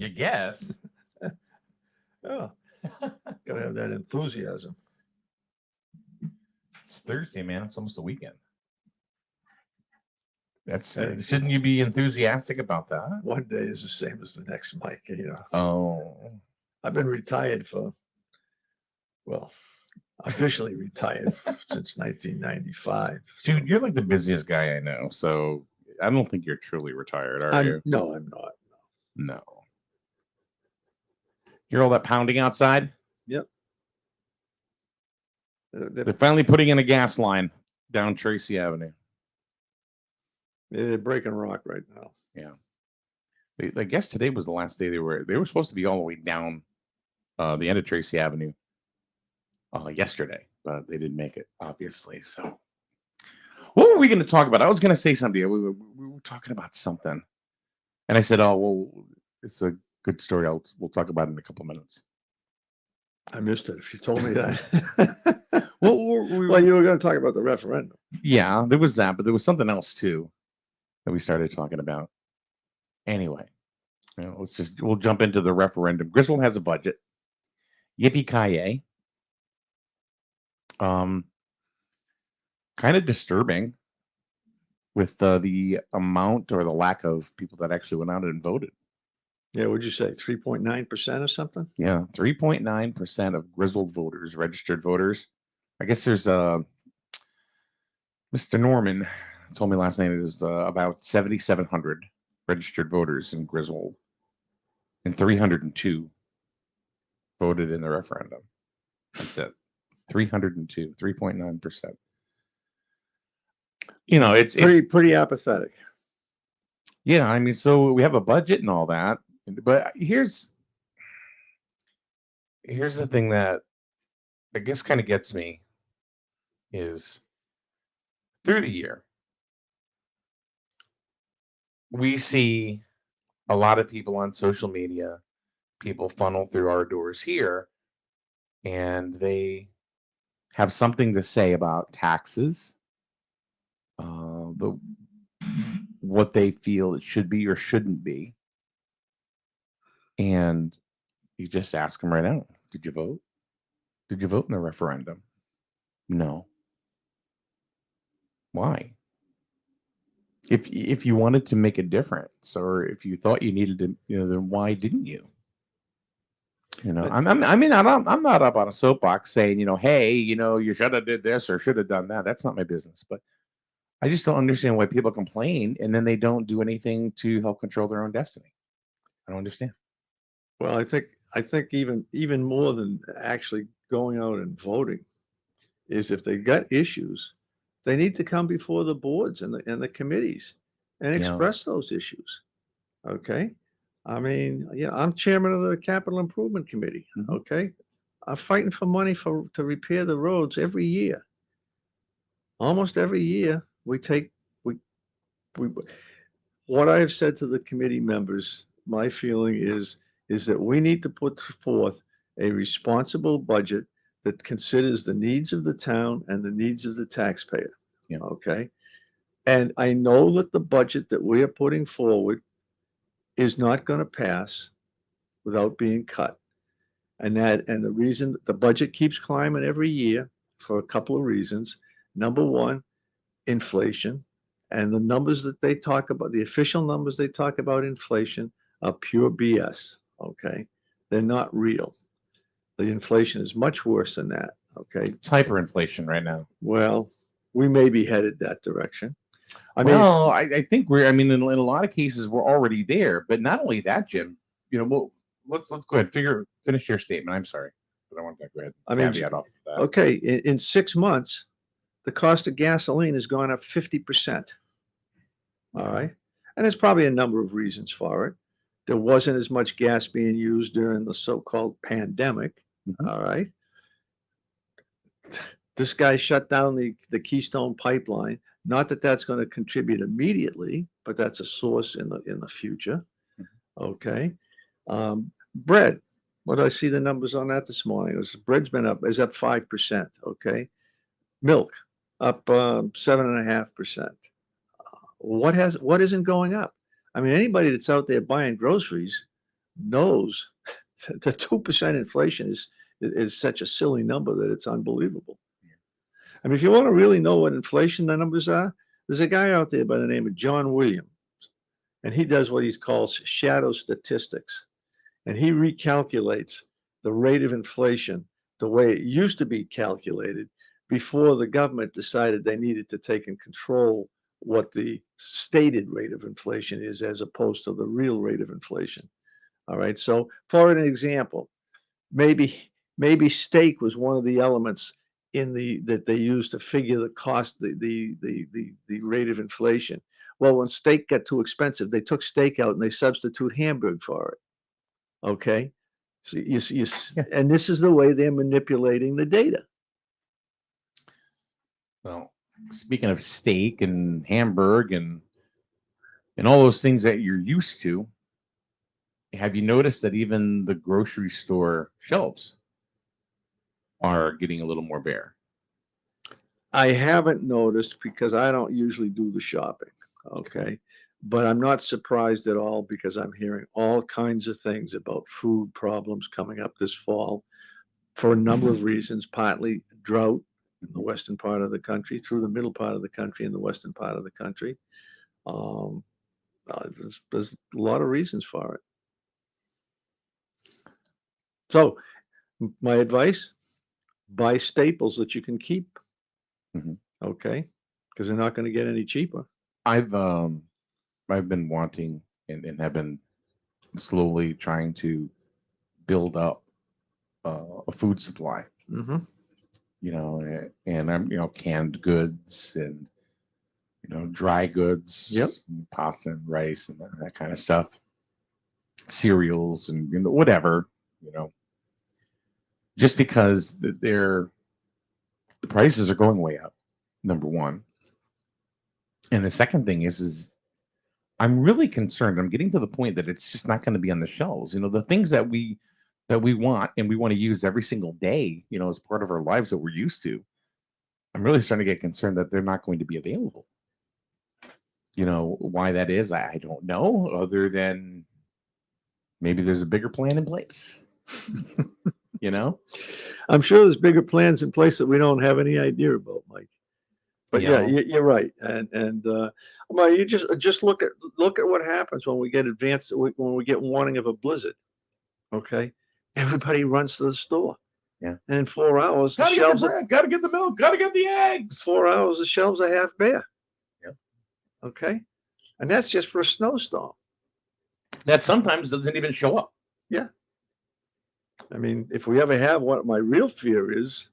You guess. Oh, gotta have that enthusiasm. It's Thursday, man. It's almost the weekend. That's Hey, shouldn't you be enthusiastic about that? one day is the same as the next, Mike. Oh, I've been retired for, well, officially retired since 1995. dude, So you're like the busiest guy I know. So I don't think you're truly retired, are I'm you? no, I'm not. No. Hear all that pounding outside? Yep. They're finally putting in a gas line down Tracy Avenue. They're breaking rock right now. Yeah. I guess today was the last day they were supposed to be all the way down the end of Tracy Avenue yesterday, but they didn't make it, obviously. So, what were we going to talk about? I was going to say something. We were talking about something, and I said, "Oh, well, it's a good story. We'll talk about it in a couple minutes." I missed it. If you told me that. Well, Well, you were going to talk about the referendum. yeah, there was that, but there was something else too that we started talking about. Anyway, we'll jump into the referendum. Griswold has a budget. Yippee ki Kind of disturbing with the amount or the lack of people that actually went out and voted. Yeah, what'd you say? 3.9% or something? Yeah, 3.9% of Griswold voters, registered voters. I guess there's Mr. Norman told me last night there's about 7,700 registered voters in Griswold, and 302 voted in the referendum. That's it. 302, 3.9%. It's Pretty apathetic. yeah, I mean, so we have a budget and all that, but here's the thing that I guess kind of gets me is through the year we see a lot of people on social media, people funnel through our doors here, and they have something to say about taxes, the what they feel it should be or shouldn't be, and you just ask them right out, did you vote? Did you vote in the referendum? No. Why? If you wanted to make a difference, or if you thought you needed to, then why didn't you? But I'm not up on a soapbox saying, hey, you should have did this or should have done that. That's not my business. But I just don't understand why people complain and then they don't do anything to help control their own destiny. I don't understand. well, I think even more than actually going out and voting is if they got issues, they need to come before the boards and the committees and Yeah. express those issues. Okay. I mean, yeah, I'm chairman of the Capital Improvement Committee. Mhm. Okay. I'm fighting for money to repair the roads every year. Almost every year we we what I have said to the committee members, my feeling is that we need to put forth a responsible budget that considers the needs of the town and the needs of the taxpayer. Yeah. Okay. And I know that the budget that we are putting forward is not going to pass without being cut. And the reason the budget keeps climbing every year for a couple of reasons. Number one, inflation. And the numbers that they talk about, the official numbers they talk about inflation are pure BS. Okay. They're not real. The inflation is much worse than that. Okay. It's hyperinflation right now. Well, we may be headed that direction. I mean, Well, I think I mean, in a lot of cases, we're already there. But not only that, Jim, well, let's go ahead, finish your statement. I'm sorry, but I want to go ahead I and mean, caveat off of that. okay, in 6 months, the cost of gasoline has gone up 50%. All right. And there's probably a number of reasons for it. There wasn't as much gas being used during the so called pandemic. Mhm. All right. This guy shut down the Keystone pipeline. Not that that's going to contribute immediately, but that's a source in the future. Okay. Bread. What did I see the numbers on that this morning? Bread's been up 5%. Okay. Milk up 7.5%. What isn't going up? I mean, anybody that's out there buying groceries, knows that 2% inflation is such a silly number that it's unbelievable. I mean, if you want to really know what inflation the numbers are, there's a guy out there by the name of John Williams, and he does what he calls shadow statistics, and he recalculates the rate of inflation the way it used to be calculated before the government decided they needed to take and control what the stated rate of inflation is as opposed to the real rate of inflation. All right. So, for an example, maybe steak was one of the elements in the that they used to figure the cost, the rate of inflation. Well, when steak got too expensive, they took steak out and they substitute hamburg for it. Okay. So Yeah. and this is the way they're manipulating the data. Well, speaking of steak and hamburg and all those things that you're used to, have you noticed that even the grocery store shelves are getting a little more bare? I haven't noticed because I don't usually do the shopping. Okay. But I'm not surprised at all because I'm hearing all kinds of things about food problems coming up this fall for a number of reasons, partly drought in the western part of the country, through the middle part of the country, and the western part of the country. Um, there's a lot of reasons for it. So, my advice, buy staples that you can keep. Mhm. Okay. Because they're not going to get any cheaper. I've been wanting and have been slowly trying to build up a food supply. Mm-hmm. And I'm canned goods and dry goods, Yep. pasta and rice and that kind of stuff, cereals and whatever, you know, just because the prices are going way up. Number one, and the second thing is I'm really concerned. I'm getting to the point that it's just not going to be on the shelves. The things that we want and we want to use every single day, as part of our lives that we're used to. I'm really starting to get concerned that they're not going to be available. Why that is, I don't know, other than maybe there's a bigger plan in place. you know? I'm sure there's bigger plans in place that we don't have any idea about, Mike. But yeah, Yeah. you're right. And well, you just look at what happens when we get advanced when we get warning of a blizzard. Okay, everybody runs to the store. Yeah. And in 4 hours, the Gotta get the shelves bread, gotta get the milk, gotta get the eggs. 4 hours, the shelves are half bare. Yeah. Okay, and that's just for a snowstorm. That sometimes doesn't even show up. Yeah. I mean, if we ever have what my real fear is,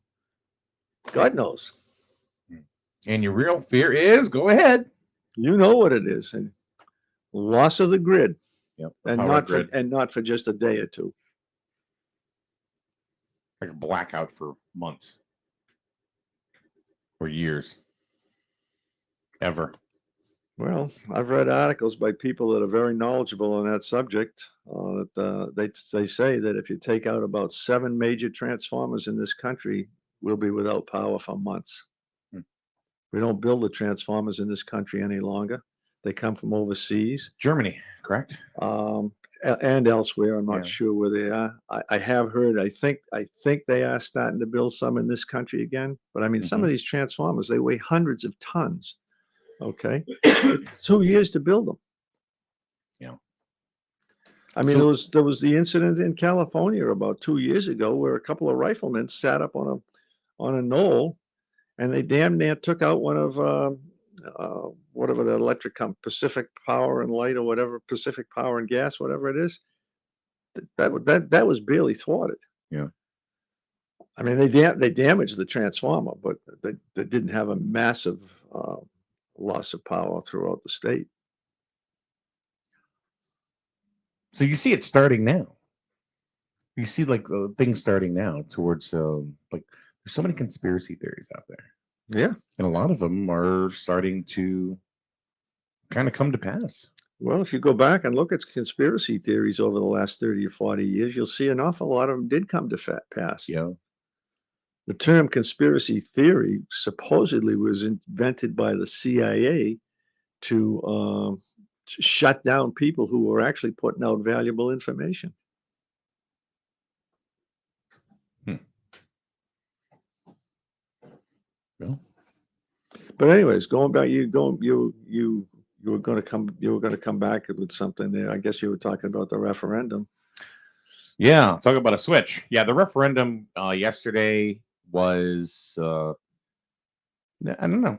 God knows. And your real fear is, go ahead. You know what it is, and loss of the grid, Yep. and not for just a day or two. Like a blackout for months or years. Ever. Well, I've read articles by people that are very knowledgeable on that subject. They say that if you take out about 7 major transformers in this country, we'll be without power for months. Hmm. We don't build the transformers in this country any longer. They come from overseas. Germany, correct? And elsewhere. I'm not Yeah. sure where they are. I have heard. I think they are starting to build some in this country again. But I mean, some of these transformers, they weigh hundreds of tons. Okay, 2 years to build them. Yeah. I mean, there was the incident in California about 2 years ago where a couple of riflemen sat up on a knoll, and they damn near took out one of whatever the electric company, Pacific Power and Light or whatever, Pacific Power and Gas, whatever it is. That was barely thwarted. Yeah. I mean, they damaged the transformer, but they didn't have a massive loss of power throughout the state. So you see it starting now. You see like things starting now towards like there's so many conspiracy theories out there. Yeah. And a lot of them are starting to kind of come to pass. Well, if you go back and look at conspiracy theories over the last 30 or 40 years, you'll see an awful lot of them did come to pass. Yeah. The term conspiracy theory supposedly was invented by the CIA to shut down people who were actually putting out valuable information. Well, But anyways, going back, you were going to come back with something there. I guess you were talking about the referendum. yeah, talk about a switch. Yeah, the referendum yesterday was I don't know.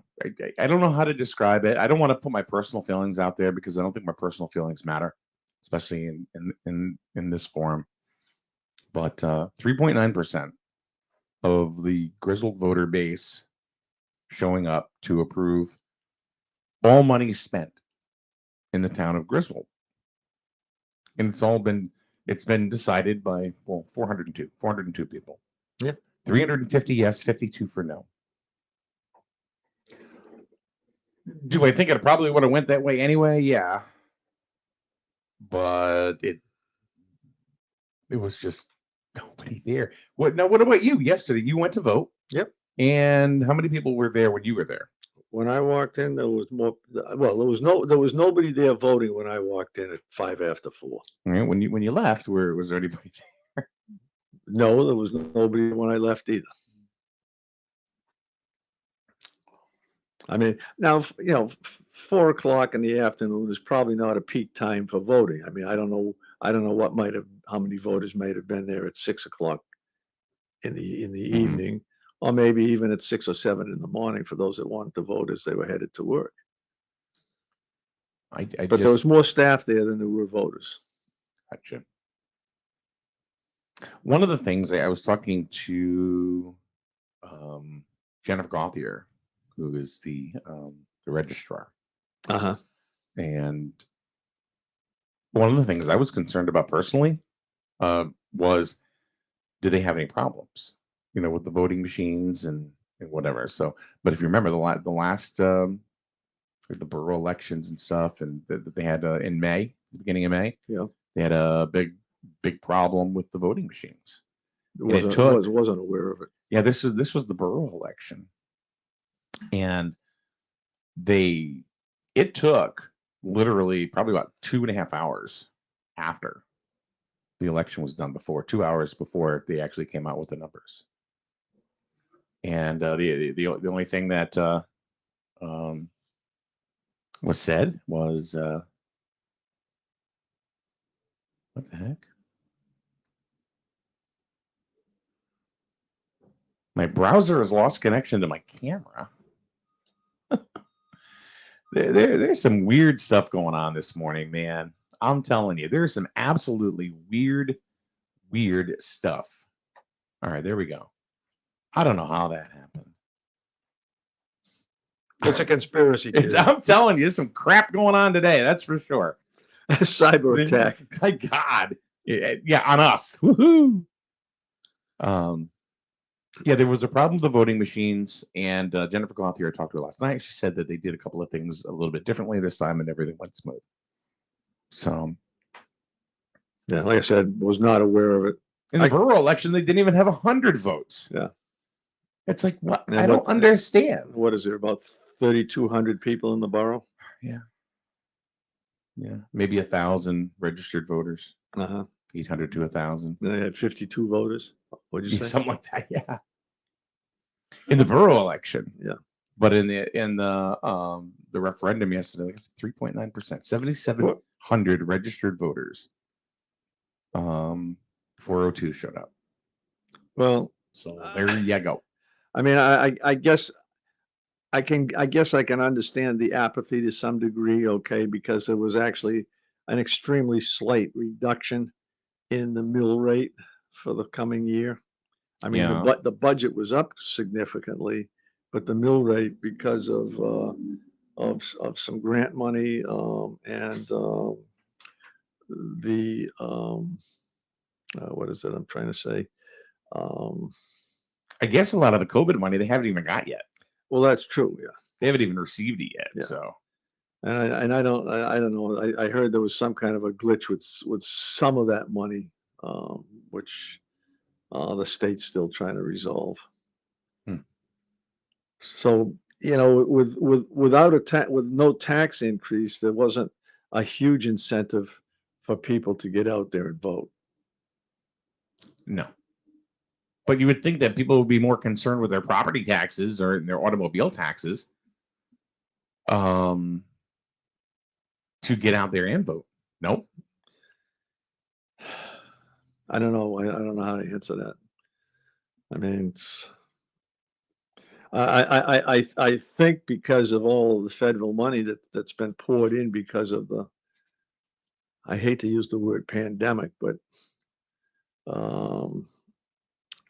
I don't know how to describe it. I don't want to put my personal feelings out there because I don't think my personal feelings matter, especially in this forum. But 3.9% of the Griswold voter base showing up to approve all money spent in the town of Griswold, and it's been decided by 402 people. Yeah. 350 yes, 52 for no. Do I think it probably would have went that way anyway? Yeah, but it was just nobody there. What now? What about you? Yesterday, you went to vote. Yep. And how many people were there when you were there? When I walked in, there was more. Well, there was nobody there voting when I walked in at 4:05. All right, when you left, was there anybody there? No, there was nobody when I left either. I mean, now 4 o'clock in the afternoon is probably not a peak time for voting. I mean, I don't know how many voters might have been there at 6 o'clock in the evening, or maybe even at 6 or 7 in the morning for those that wanted to vote as they were headed to work. But there was more staff there than there were voters. Gotcha. One of the things I was talking to Jennifer Gauthier, who is the registrar, and one of the things I was concerned about personally was, do they have any problems, with the voting machines and whatever. So, but if you remember the last the borough elections and stuff, and that they had in May, the beginning of May, Yeah, they had a big problem with the voting machines. Wasn't aware of it. Yeah, this was the borough election, and it took literally probably about 2.5 hours after the election was done, 2 hours before they actually came out with the numbers. And the only thing that was said was, what the heck? My browser has lost connection to my camera. There's some weird stuff going on this morning, man. I'm telling you, there's some absolutely weird stuff. All right, there we go. I don't know how that happened. It's a conspiracy theory. I'm telling you, there's some crap going on today. That's for sure. A cyber attack. My God. Yeah, on us. Woohoo. Yeah, there was a problem with the voting machines, and Jennifer Gauthier talked to her last night. She said that they did a couple of things a little bit differently this time, and everything went smooth. So, yeah, like I said, was not aware of it. In the borough election, they didn't even have 100 votes. Yeah, it's like what? I don't understand. What is there, about 3,200 people in the borough? Yeah, maybe 1,000 registered voters. 800 to 1,000. They had 52 voters. What'd you say? Something like that. Yeah. In the borough election. Yeah. But in the referendum yesterday, it's 3.9%, 7,700 registered voters. 402 showed up. Well, so there you go. I mean, I guess I can understand the apathy to some degree, okay, because there was actually an extremely slight reduction in the mill rate for the coming year. I mean, the budget was up significantly, but the mill rate, because of some grant money and the what is it I'm trying to say? I guess a lot of the COVID money they haven't even got yet. Well, that's true. Yeah, they haven't even received it yet. Yeah. So, and I don't know. I heard there was some kind of a glitch with some of that money, which the state's still trying to resolve. So, with no tax increase, there wasn't a huge incentive for people to get out there and vote. No. But you would think that people would be more concerned with their property taxes or their automobile taxes to get out there and vote. Nope. I don't know. I don't know how to answer that. I mean, I think because of all of the federal money that's been poured in because of the, I hate to use the word pandemic, but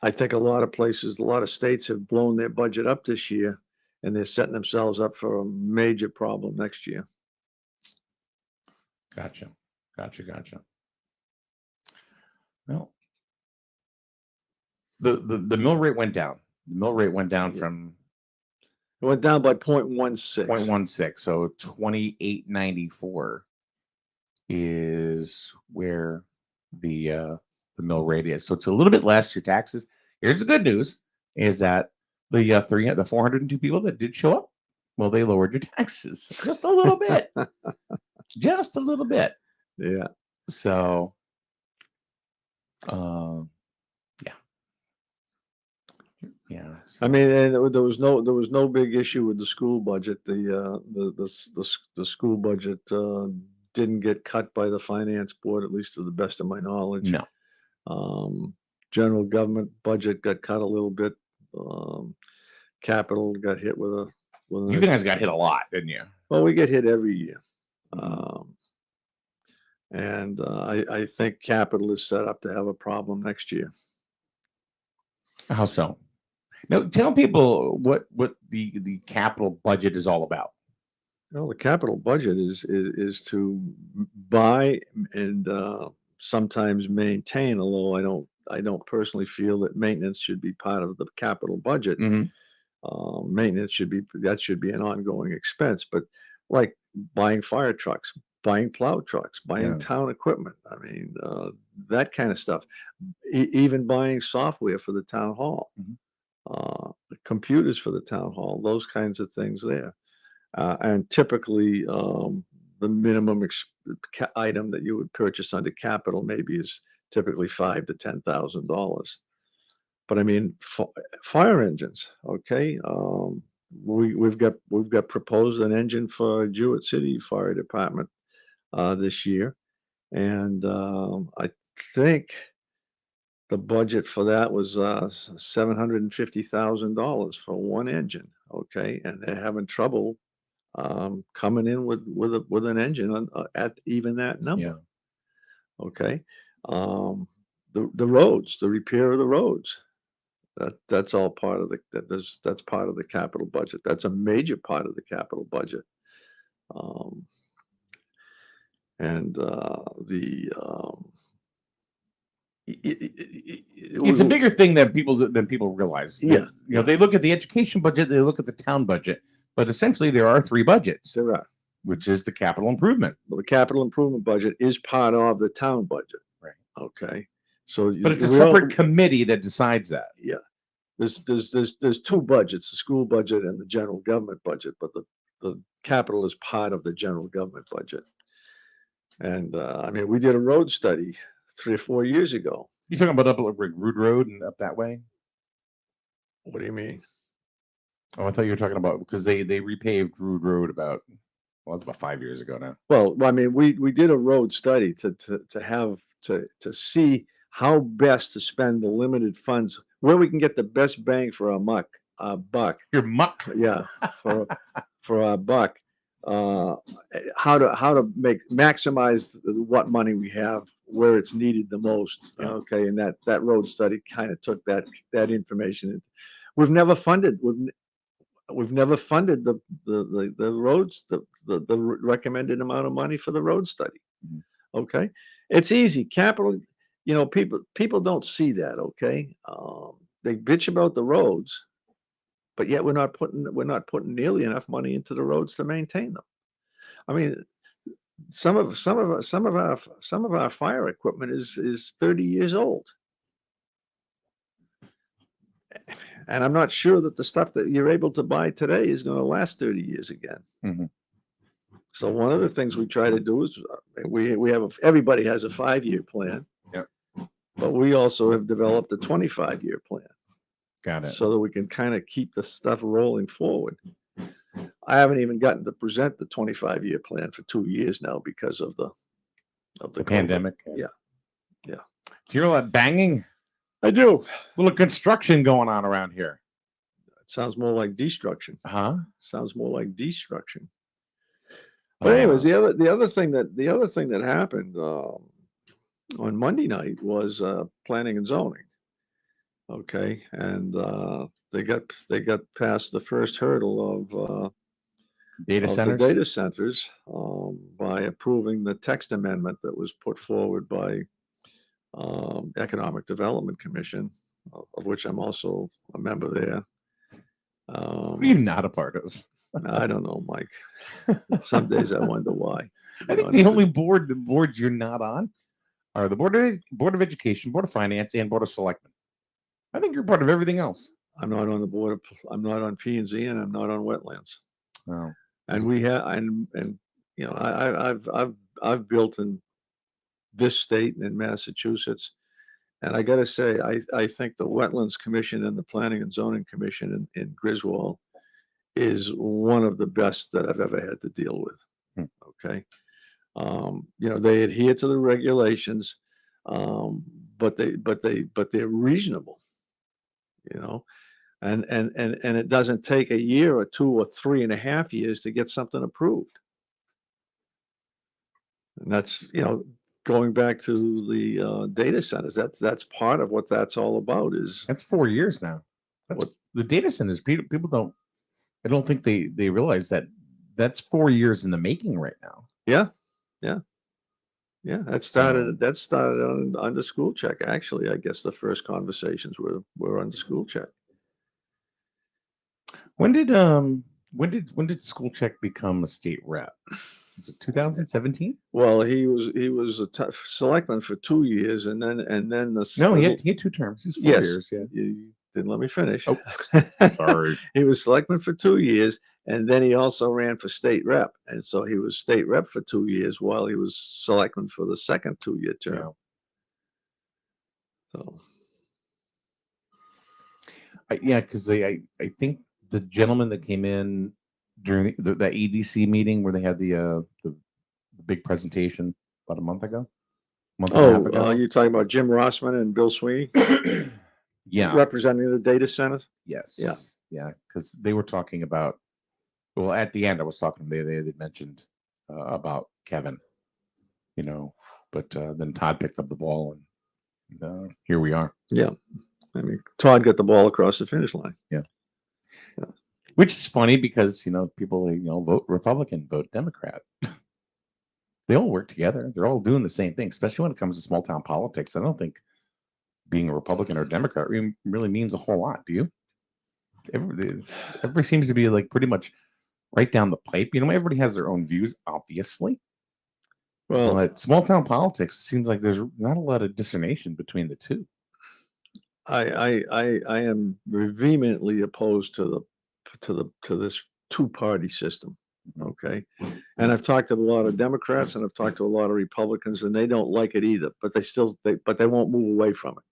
I think a lot of places, a lot of states have blown their budget up this year, and they're setting themselves up for a major problem next year. Gotcha. Well, the mill rate went down. The mill rate went down from It went down by 0.16. 0.16. So 28.94 is where the mill rate is. So it's a little bit less. Your taxes. Here's the good news: is that the 402 people that did show up, well, they lowered your taxes just a little bit, just a little bit. Yeah. So, yeah. So. I mean, and there was no big issue with the school budget. The school budget didn't get cut by the finance board, at least to the best of my knowledge. No. General government budget got cut a little bit. Capital got hit with a. You guys got hit a lot, didn't you? Well, we get hit every year. And I think capital is set up to have a problem next year. How so? Now, tell people what the capital budget is all about. Well, the capital budget is to buy and sometimes maintain. Although I don't personally feel that maintenance should be part of the capital budget. Maintenance should be an ongoing expense. But like buying fire trucks, buying plow trucks, buying town equipment. I mean, that kind of stuff. Even buying software for the town hall, computers for the town hall, those kinds of things there. And typically, the minimum item that you would purchase under capital maybe is typically $5,000 to $10,000. But I mean, fire engines, okay. We've got proposed an engine for Jewett City Fire Department this year, and I think the budget for that was $750,000 for one engine. Okay, and they're having trouble coming in with an engine at even that number. Yeah. Okay, the roads, the repair of the roads. That's all part of that's part of the capital budget. That's a major part of the capital budget. It's a bigger thing than people realize. Yeah, they look at the education budget, they look at the town budget, but essentially there are three budgets. There are, which is the capital improvement. Well, the capital improvement budget is part of the town budget. Right. Okay. So, but it's a separate committee that decides that. Yeah. There's two budgets: the school budget and the general government budget. But the capital is part of the general government budget. And I mean, we did a road study 3 or 4 years ago. You talking about up like Rood Road and up that way? What do you mean? Oh, I thought you were talking about because they repaved Rood Road about it's about 5 years ago now. Well, I mean, we did a road study to see how best to spend the limited funds, where we can get the best bang for our buck. Your muck, yeah, for our buck. How to maximize what money we have where it's needed the most. Yeah. Okay, and that road study kind of took that information. We've never funded the roads, the recommended amount of money for the road study. Okay, it's easy. Capital, people don't see that. Okay, they bitch about the roads, but yet we're not putting nearly enough money into the roads to maintain them. I mean, some of our fire equipment is 30 years old. And I'm not sure that the stuff that you're able to buy today is going to last 30 years again. So one of the things we try to do is we have everybody has a 5-year plan. Yep. But we also have developed a 25-year plan Got it. so that we can kind of keep the stuff rolling forward. I haven't even gotten to present the 25-year plan for 2 years now because of the pandemic. Yeah. Do you hear all that banging? I do. A little construction going on around here. It sounds more like destruction. Huh? Sounds more like destruction. But anyways, the other thing that happened on Monday night was planning and zoning. Okay, and they got past the first hurdle of data the centers. data centers by approving the text amendment that was put forward by Economic Development Commission, of which I'm also a member there. What are you not a part of? I don't know, Mike. Some days I wonder why. I think the only boards you're not on are the Board of Education, Board of Finance, and Board of Selectmen. I think you're part of everything else. I'm not on the board of, I'm not on P&Z, and I'm not on wetlands. Oh. And we have, and you know, I've built in this state and in Massachusetts, and I got to say, I think the Wetlands Commission and the Planning and Zoning Commission in Griswold is one of the best that I've ever had to deal with. Okay, you know, they adhere to the regulations, but they're reasonable. You know, and it doesn't take a year or 2 or 3.5 years to get something approved. And that's, you know, going back to the data centers. That's part of what that's all about. Is that's 4 years now. That's what the data centers. People don't. I don't think they realize that that's 4 years in the making right now. Yeah. That started under school check. Actually, I guess the first conversations were under school check. When did school check become a state rep? Was it 2017? Well, he was a selectman for 2 years, and then he had 2 terms. He's 4 years. Yeah, you didn't let me finish. Oh, sorry. He was selectman for 2 years, and then he also ran for state rep, and so he was state rep for 2 years while he was selectman for the second 2-year term. Yeah. So, because I think the gentleman that came in during the EDC meeting where they had the big presentation about a month ago. And a half ago. You're talking about Jim Rossman and Bill Sweeney? Yeah. Representing the data centers? Yes. Yeah. Because they were talking about, well, at the end, I was talking to them. They had mentioned about Kevin, you know, but then Todd picked up the ball and here we are. Yeah. I mean, Todd got the ball across the finish line. Yeah. Which is funny because, you know, people, you know, vote Republican, vote Democrat. They all work together. They're all doing the same thing, especially when it comes to small town politics. I don't think being a Republican or Democrat really means a whole lot. Do you? Everybody seems to be like pretty much right down the pipe. You know, everybody has their own views, obviously. Well, but small town politics, it seems like there's not a lot of discrimination between the two. I am vehemently opposed to this two-party system. Okay, and I've talked to a lot of Democrats and I've talked to a lot of Republicans, and they don't like it either. But they won't move away from it.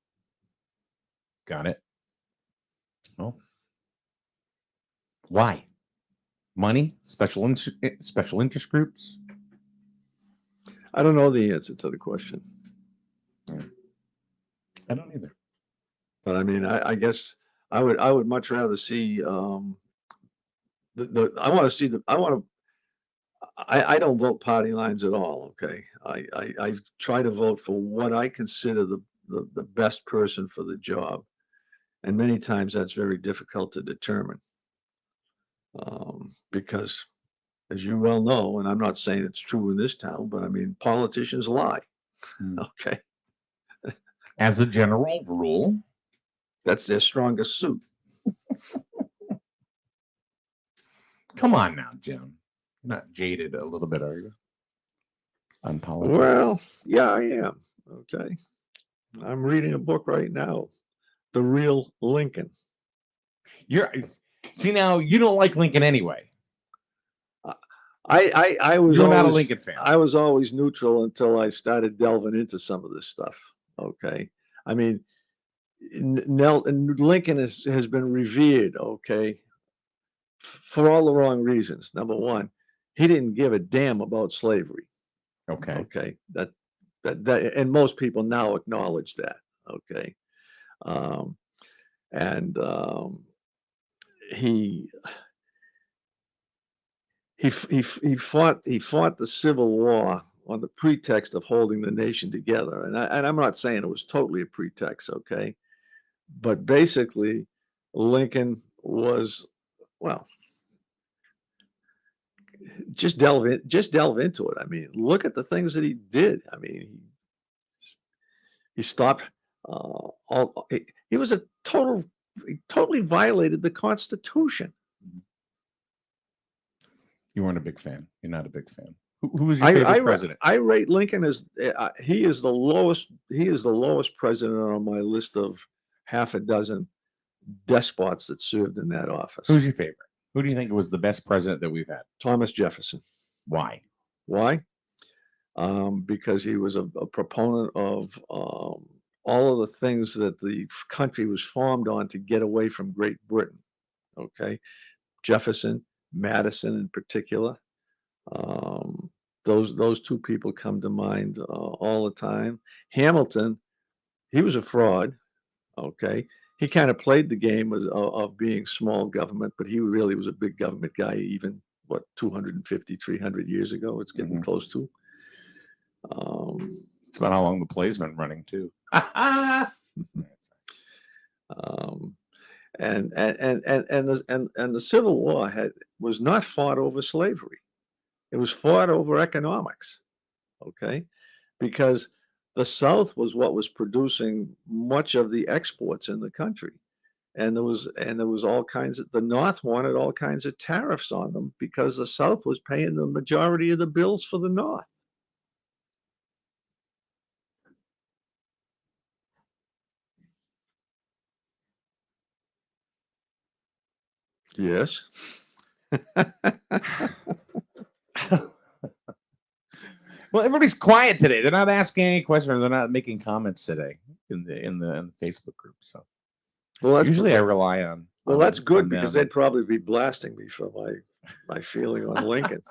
Got it. Oh, why? Money? Special interest groups? I don't know the answer to the question. I don't either. But I mean, I guess I would much rather see I don't vote party lines at all. Okay, I try to vote for what I consider the best person for the job, and many times that's very difficult to determine because, as you well know, and I'm not saying it's true in this town, but I mean politicians lie. Okay, as a general rule, that's their strongest suit. Come on now, Jim. You're not jaded a little bit, are you? On politics. Well, yeah, I am. Okay. I'm reading a book right now, The Real Lincoln. See now, you don't like Lincoln anyway. I was You're not a always Lincoln fan. I was always neutral until I started delving into some of this stuff. Okay, I mean, Lincoln has been revered. Okay, for all the wrong reasons. Number one, he didn't give a damn about slavery. Okay. Okay, and most people now acknowledge that. Okay, um, and he he fought the Civil War on the pretext of holding the nation together, and I'm not saying it was totally a pretext, okay, but basically, Lincoln was, well, just delve into it. I mean, look at the things that he did. I mean, he stopped he was a he totally violated the Constitution. You weren't a big fan. You're not a big fan. Who was your I I, favorite ra- president? I rate Lincoln as he is the lowest president on my list of half a dozen despots that served in that office. Who's your favorite? Who do you think was the best president that we've had? Thomas Jefferson. Why? Why? Because he was a proponent of all of the things that the country was formed on to get away from Great Britain. Okay, Jefferson, Madison in particular. Um, those two people come to mind all the time. Hamilton, he was a fraud. Okay, he kind of played the game of being small government, but he really was a big government guy. Even what 250, 300 years ago, it's getting Mhm. close to. Um, It's about how long the play's been running too. um, and the Civil War was not fought over slavery. It was fought over economics. Okay, because the South was what was producing much of the exports in the country. And there was all kinds of the North wanted all kinds of tariffs on them because the South was paying the majority of the bills for the North. Yes. Well, everybody's quiet today. They're not asking any questions. They're not making comments today in the Facebook group. So Well, usually I rely on that's good on because them. they'd probably be blasting me for my feeling on Lincoln.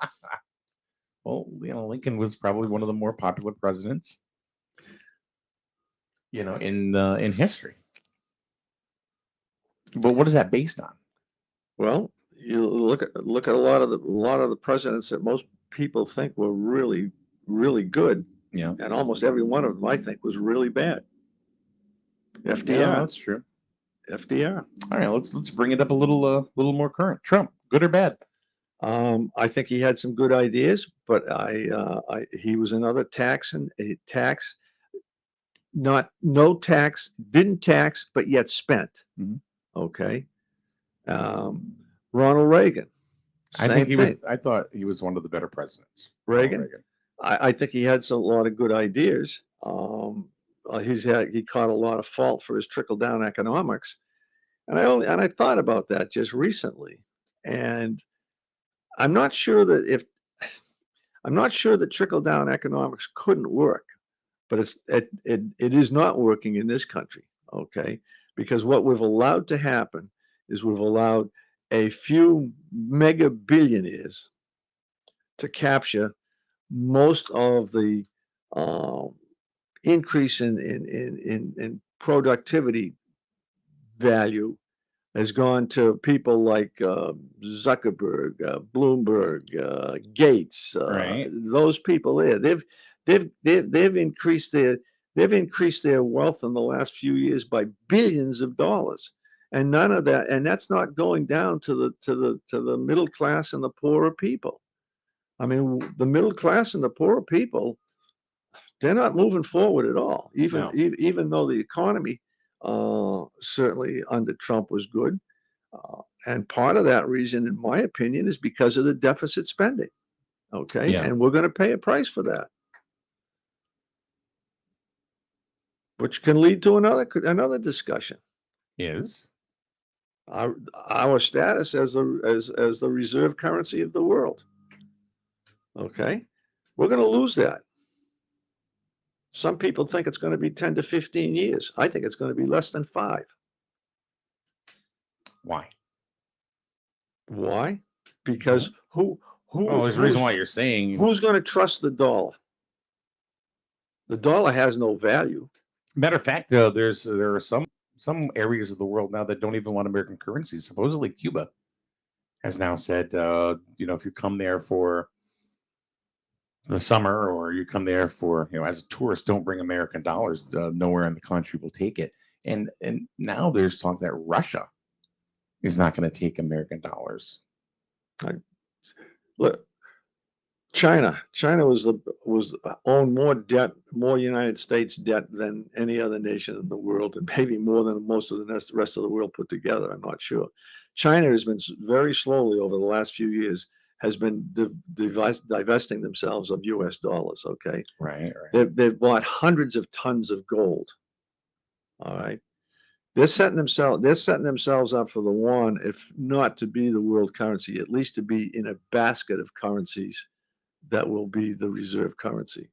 Well, Lincoln was probably one of the more popular presidents, in history. But what is that based on? Well, you look at a lot of the presidents that most people think were really really good, Yeah, and almost every one of them I think was really bad. yeah, FDR, that's true. FDR. All right, let's bring it up a little more current. Trump, good or bad? I think he had some good ideas, but he was another not no tax, didn't tax, but yet spent. Mhm. Okay. Um, Ronald Reagan, I think same he thing. was. I thought he was one of the better presidents. Ronald Reagan, Reagan. I think he had a lot of good ideas. He caught a lot of fault for his trickle down economics, and I thought about that just recently, and I'm not sure that if I'm not sure that trickle down economics couldn't work, but it is not working in this country. Okay, because what we've allowed to happen is we've allowed a few mega billionaires to capture most of the um, increase in productivity value has gone to people like Zuckerberg, Bloomberg, Gates, Right. those people there. They've increased their wealth in the last few years by billions of dollars, and none of that, and that's not going down to the middle class and the poorer people. I mean, the middle class and the poorer people, they're not moving forward at all. Even No. even though the economy certainly under Trump was good, and part of that reason, in my opinion, is because of the deficit spending. Okay, Yeah. and we're going to pay a price for that, which can lead to another discussion. Is Our status as the reserve currency of the world. Okay. We're going to lose that. Some people think it's going to be 10 to 15 years. I think it's going to be less than 5. Why? Why? Because Oh, there's a reason why you're saying. who's going to trust the dollar? The dollar has no value. Matter of fact, there are some areas of the world now that don't even want American currency. Supposedly, Cuba has now said, if you come there for the summer or you come there for, as a tourist, don't bring American dollars. Nowhere in the country will take it. And now there's talk that Russia is not going to take American dollars. Look, China was owned more United States debt than any other nation in the world, and maybe more than most of the rest of the world put together. I'm not sure. China has been very slowly over the last few years has been divesting themselves of U.S. dollars. Okay, right. They've bought hundreds of tons of gold. All right, they're setting themselves up for the yuan, if not to be the world currency, at least to be in a basket of currencies that will be the reserve currency.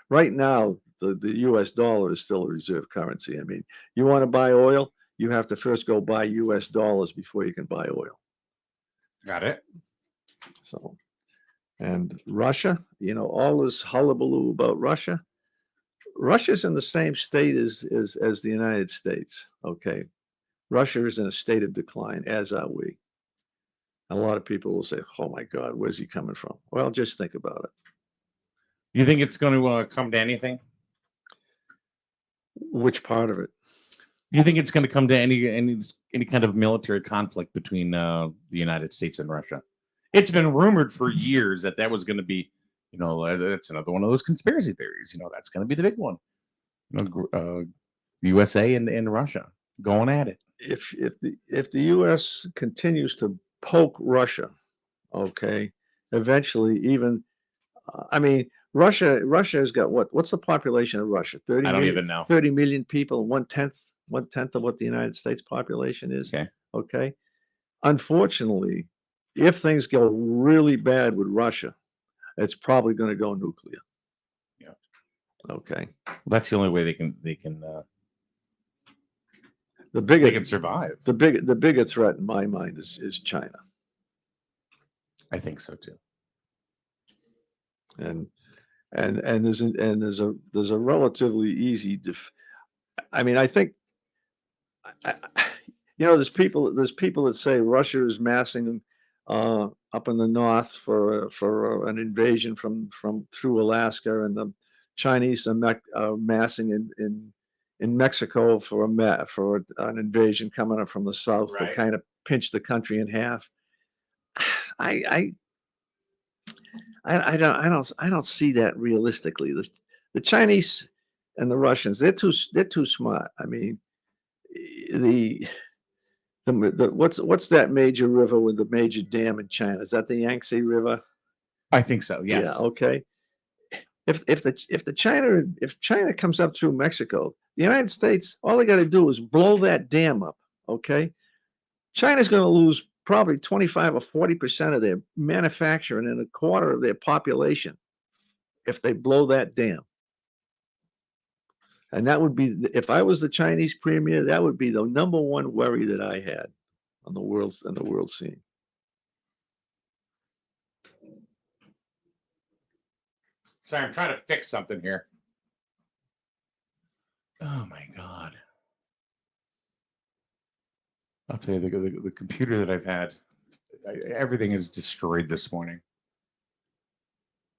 Right now, the U.S. dollar is still a reserve currency. I mean, you want to buy oil, you have to first go buy U.S. dollars before you can buy oil. Got it. So, and Russia, all this hullabaloo about Russia. Russia's in the same state as the United States. Okay, Russia is in a state of decline, as are we. A lot of people will say, "Oh my God, where's he coming from?" Well, just think about it. You think it's going to come to anything? Which part of it? You think it's going to come to any kind of military conflict between the United States and Russia? It's been rumored for years that was going to be, that's another one of those conspiracy theories. That's going to be the big one. USA and Russia going at it. If the U.S. continues to poke Russia, okay, eventually even, I mean, Russia has got what's the population of Russia? 30 I don't million, even know. 30 million people, one tenth of what the United States population is. Okay. Okay. Unfortunately, if things go really bad with Russia, it's probably going to go nuclear. Yeah. Okay. Well, that's the only way they can they can survive. The bigger threat in my mind is China. I think so too. And there's a relatively easy I mean, I think there's people that say Russia is massing up in the north for an invasion from through Alaska, and the Chinese are massing in Mexico for an invasion coming up from the south to kind of pinch the country in half. I don't see that realistically. The Chinese and the Russians, they're too smart. I mean, what's that major river with the major dam in China? Is that the Yangtze River? I think so. Yes. Yeah. Okay. If China comes up through Mexico, the United States, all they got to do is blow that dam up. Okay. China's going to lose probably 25 or 40% of their manufacturing and a quarter of their population if they blow that dam. And that would be, if I was the Chinese premier, that would be the number one worry that I had on the world scene. Sorry, I'm trying to fix something here. Oh my God. I'll tell you, the computer that I've had, everything is destroyed this morning.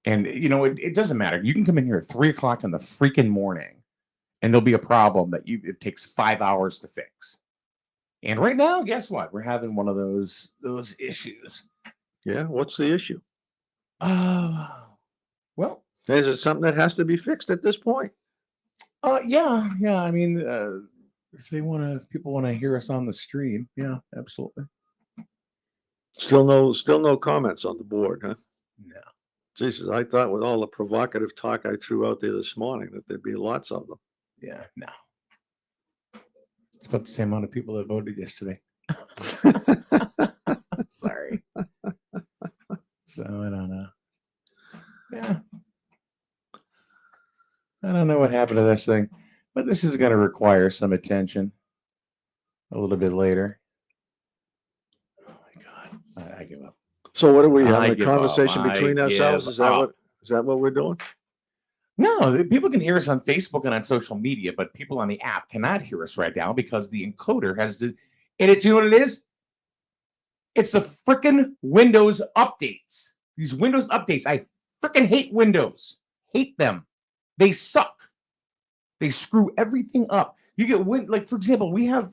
And, it doesn't matter. You can come in here at 3:00 in the freaking morning and there'll be a problem that it takes 5 hours to fix. And right now, guess what? We're having one of those issues. Yeah. What's the issue? Well, is it something that has to be fixed at this point? Yeah. I mean, if people want to hear us on the stream, yeah, absolutely. Still no comments on the board, huh? No. Jesus, I thought with all the provocative talk I threw out there this morning that there'd be lots of them. Yeah, no. It's about the same amount of people that voted yesterday. Sorry. So I don't know. Yeah. I don't know what happened to this thing, but this is going to require some attention a little bit later. Oh my God. I give up. So what are we I having a give up. conversation I between ourselves? give up. Is that what we're doing? No, people can hear us on Facebook and on social media, but people on the app cannot hear us right now because the encoder has the. And it's, you know what it is? It's the freaking Windows updates. These Windows updates. I freaking hate Windows. Hate them. They suck. They screw everything up. You get like, for example, we have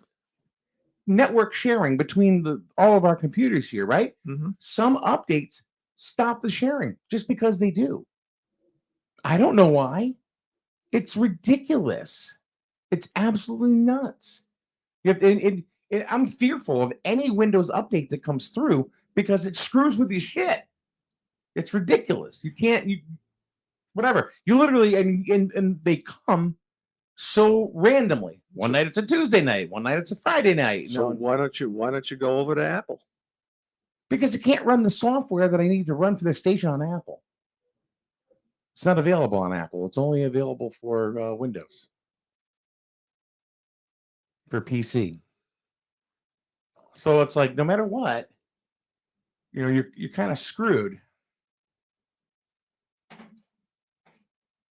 network sharing between all of our computers here, right? Mm-hmm. Some updates stop the sharing just because they do. I don't know why. It's ridiculous. It's absolutely nuts. You have to, I'm fearful of any Windows update that comes through because it screws with your shit. It's ridiculous. You can't, whatever. You literally, and they come so randomly. One night it's a Tuesday night, one night it's a Friday night. So why don't you go over to Apple? Because it can't run the software that I need to run for the station on Apple. It's not available on Apple. It's only available for Windows, for PC. So it's like no matter what, you're kind of screwed.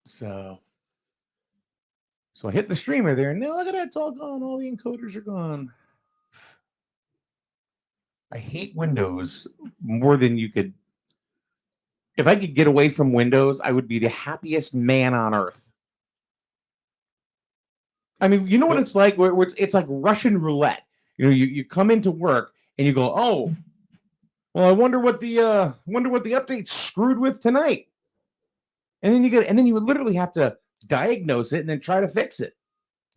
So I hit the streamer there, and now look at that, it's all gone. All the encoders are gone. I hate Windows more than you could. If I could get away from Windows, I would be the happiest man on earth. I mean, you know what it's like? Where it's like Russian roulette. You come into work and you go, oh, well, I wonder what the update's screwed with tonight. And then you would literally have to diagnose it and then try to fix it.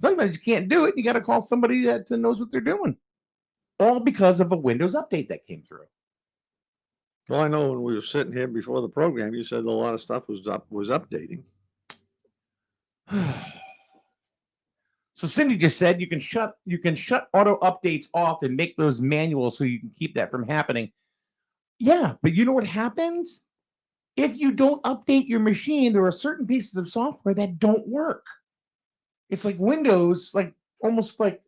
Sometimes you can't do it. You got to call somebody that knows what they're doing. All because of a Windows update that came through. Well, I know when we were sitting here before the program, you said a lot of stuff was updating. So Cindy just said you can shut auto updates off and make those manual so you can keep that from happening. Yeah, but you know what happens? If you don't update your machine, there are certain pieces of software that don't work. It's like Windows, like almost like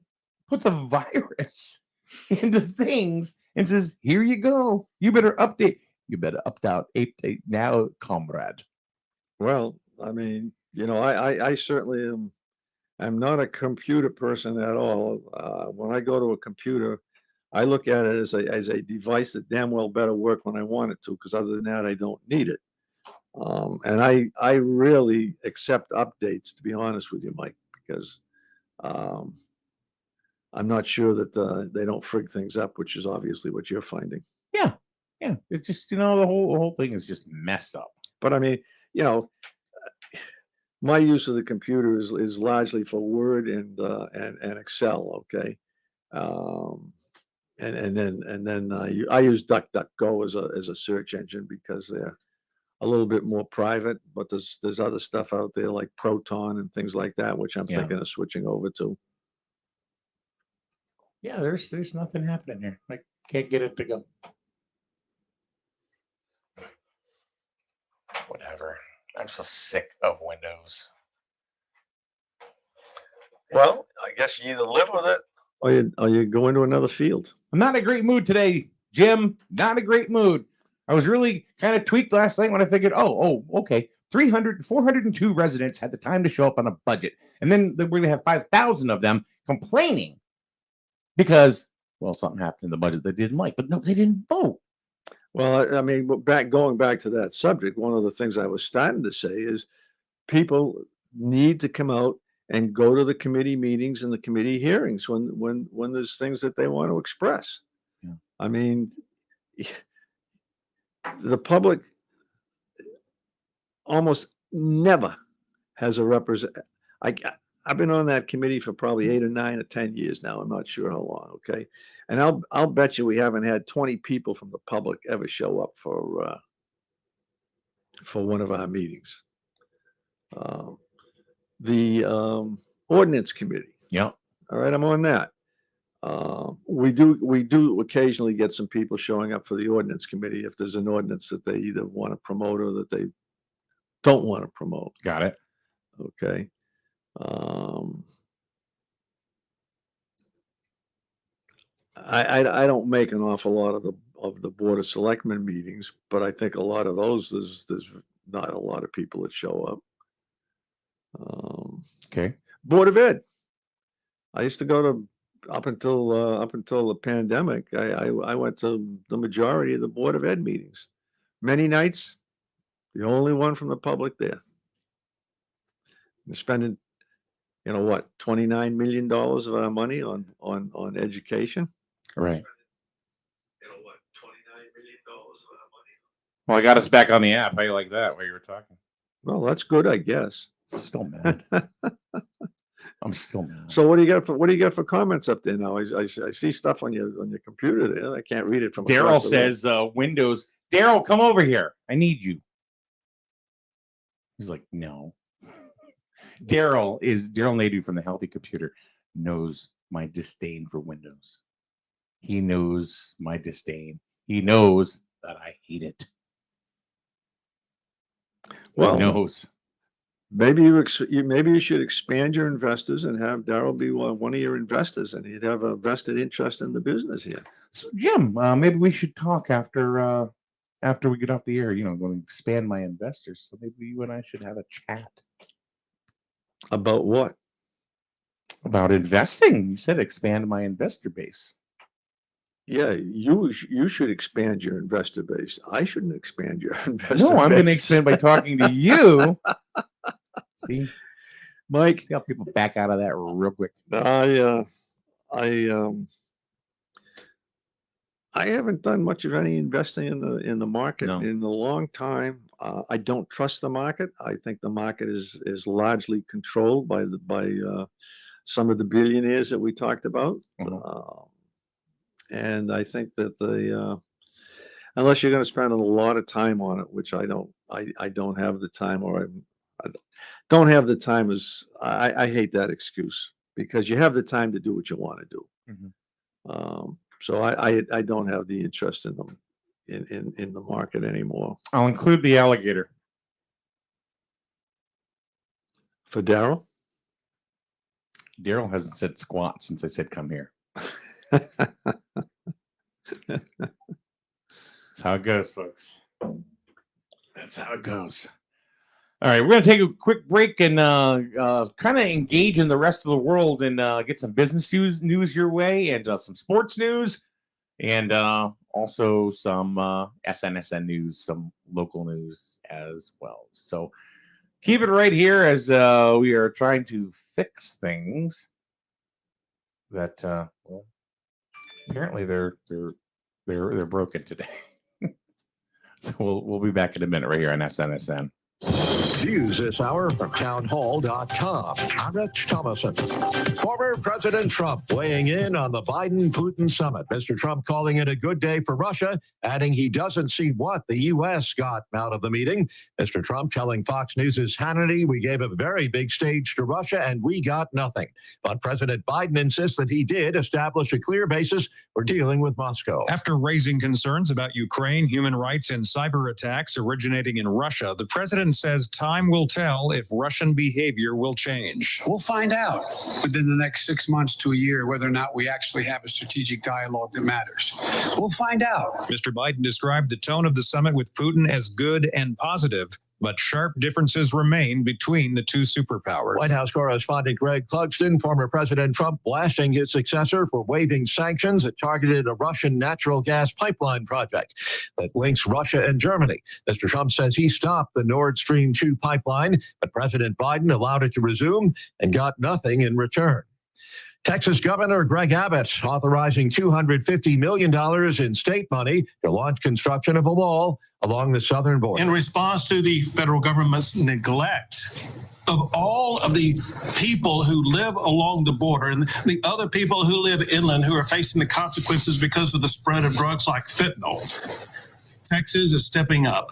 puts a virus into things and says, "Here you go. You better update. You better update now, comrade." Well, I mean, I certainly am. I'm not a computer person at all. When I go to a computer, I look at it as a device that damn well better work when I want it to, because other than that, I don't need it. And I really accept updates, to be honest with you, Mike, because um, I'm not sure that they don't frig things up, which is obviously what you're finding. Yeah, yeah. It's just the whole thing is just messed up. But I mean, you know, my use of the computer is largely for Word and Excel. Okay. Um, and then I use DuckDuckGo as a search engine because they're a little bit more private. But there's other stuff out there like Proton and things like that, which I'm Yeah. thinking of switching over to. Yeah, there's nothing happening here. I can't get it to go. Whatever. I'm so sick of Windows. Well, I guess you either live with it or you go into another field. I'm not in a great mood today, Jim. Not in a great mood. I was really kind of tweaked last night when I figured, okay, 402 residents had the time to show up on a budget. And then we're going to have 5,000 of them complaining because, well, something happened in the budget they didn't like. But no, they didn't vote. Well, I mean, going back to that subject, one of the things I was starting to say is people need to come out and go to the committee meetings and the committee hearings when there's things that they want to express. Yeah. I mean, the public almost never has a represent. I've been on that committee for probably 8 or 9 or 10 years now. I'm not sure how long. Okay, and I'll bet you we haven't had 20 people from the public ever show up for one of our meetings. The ordinance committee. Yeah. All right, I'm on that. We do occasionally get some people showing up for the ordinance committee if there's an ordinance that they either want to promote or that they don't want to promote. Got it. Okay. I don't make an awful lot of the Board of Selectmen meetings, but I think a lot of those, there's not a lot of people that show up. Okay. Board of Ed. I used to go to, up until the pandemic, I went to the majority of the Board of Ed meetings. Many nights, the only one from the public there. We're spending, what, $29 million of our money on education. Right. What, $29 million of our money. Well, I got us back on the app. How you like that while you were talking? Well, that's good, I guess. I'm still mad. I'm still mad. So what do you got for comments up there now? I see stuff on your computer there. I can't read it from Daryl across the room. says Windows. Daryl, come over here. I need you. He's like, no. Daryl Nadu from the Healthy Computer knows my disdain for Windows. He knows my disdain. He knows that I hate it. Well, he knows. Maybe you should expand your investors and have Daryl be one of your investors, and he'd have a vested interest in the business here. So, Jim, maybe we should talk after we get off the air. Going to expand my investors. So maybe you and I should have a chat. About what? About investing. You said expand my investor base. Yeah, you should expand your investor base. I shouldn't expand your investor base. No, I'm going to expand by talking to you. See, Mike, see how people back out of that real quick. I haven't done much of any investing in the market in a long time. I don't trust the market. I think the market is largely controlled by some of the billionaires that we talked about. And I think that unless you're going to spend a lot of time on it, which I don't have the time, or I don't have the time. I hate that excuse, because you have the time to do what you want to do. Mm-hmm. So I don't have the interest in them in the market anymore. I'll include the alligator. For Daryl? Daryl hasn't said squat since I said come here. That's how it goes, folks. That's how it goes. All right, we're going to take a quick break and kind of engage in the rest of the world and get some business news your way, and some sports news, and also some SNSN news, some local news as well. So keep it right here as we are trying to fix things that well, apparently they're broken today. So we'll be back in a minute right here on SNSN. Views this hour from townhall.com. I'm Rich Thomason. Former President Trump weighing in on the Biden-Putin summit. Mr. Trump calling it a good day for Russia, adding he doesn't see what the U.S. got out of the meeting. Mr. Trump telling Fox News' Hannity, we gave a very big stage to Russia and we got nothing. But President Biden insists that he did establish a clear basis for dealing with Moscow. After raising concerns about Ukraine, human rights, and cyber attacks originating in Russia, the president says time will tell if Russian behavior will change. We'll find out within the next 6 months to a year whether or not we actually have a strategic dialogue that matters. We'll find out. Mr. Biden described the tone of the summit with Putin as good and positive, but sharp differences remain between the two superpowers. White House correspondent Greg Clugston, former President Trump blasting his successor for waiving sanctions that targeted a Russian natural gas pipeline project that links Russia and Germany. Mr. Trump says he stopped the Nord Stream 2 pipeline, but President Biden allowed it to resume and got nothing in return. Texas Governor Greg Abbott authorizing $250 million in state money to launch construction of a wall along the southern border. In response to the federal government's neglect of all of the people who live along the border and the other people who live inland who are facing the consequences because of the spread of drugs like fentanyl, Texas is stepping up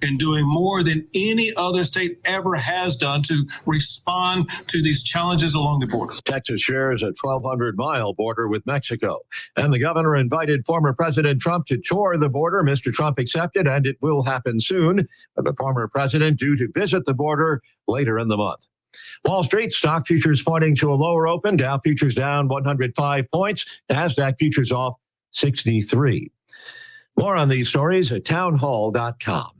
and doing more than any other state ever has done to respond to these challenges along the border. Texas shares a 1,200-mile border with Mexico. And the governor invited former President Trump to tour the border. Mr. Trump accepted, and it will happen soon. But the former president due to visit the border later in the month. Wall Street stock futures pointing to a lower open. Dow futures down 105 points. NASDAQ futures off 63. More on these stories at townhall.com.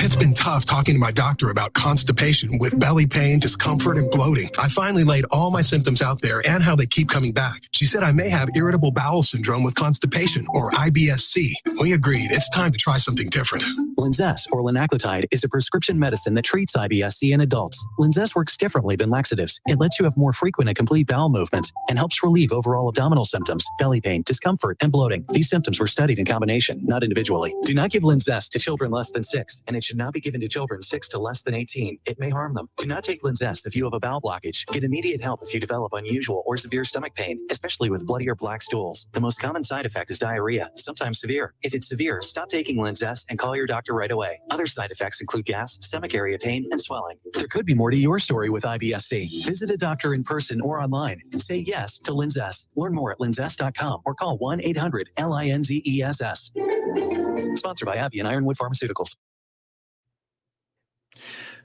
It's been tough talking to my doctor about constipation with belly pain, discomfort, and bloating. I finally laid all my symptoms out there and how they keep coming back. She said I may have irritable bowel syndrome with constipation, or IBS-C. We agreed it's time to try something different. Linzess, or linaclotide, is a prescription medicine that treats IBS-C in adults. Linzess works differently than laxatives. It lets you have more frequent and complete bowel movements and helps relieve overall abdominal symptoms, belly pain, discomfort, and bloating. These symptoms were studied in combination, not individually. Do not give Linzess to children less than 6, and it should not be given to children 6 to less than 18. It may harm them. Do not take Linzess if you have a bowel blockage. Get immediate help if you develop unusual or severe stomach pain, especially with bloody or black stools. The most common side effect is diarrhea, sometimes severe. If it's severe, stop taking Linzess and call your doctor right away. Other side effects include gas, stomach area pain, and swelling. There could be more to your story with IBS-C. Visit a doctor in person or online and say yes to Linzess. Learn more at linzess.com or call 1-800-LINZESS. Sponsored by Abbey and Ironwood Pharmaceuticals.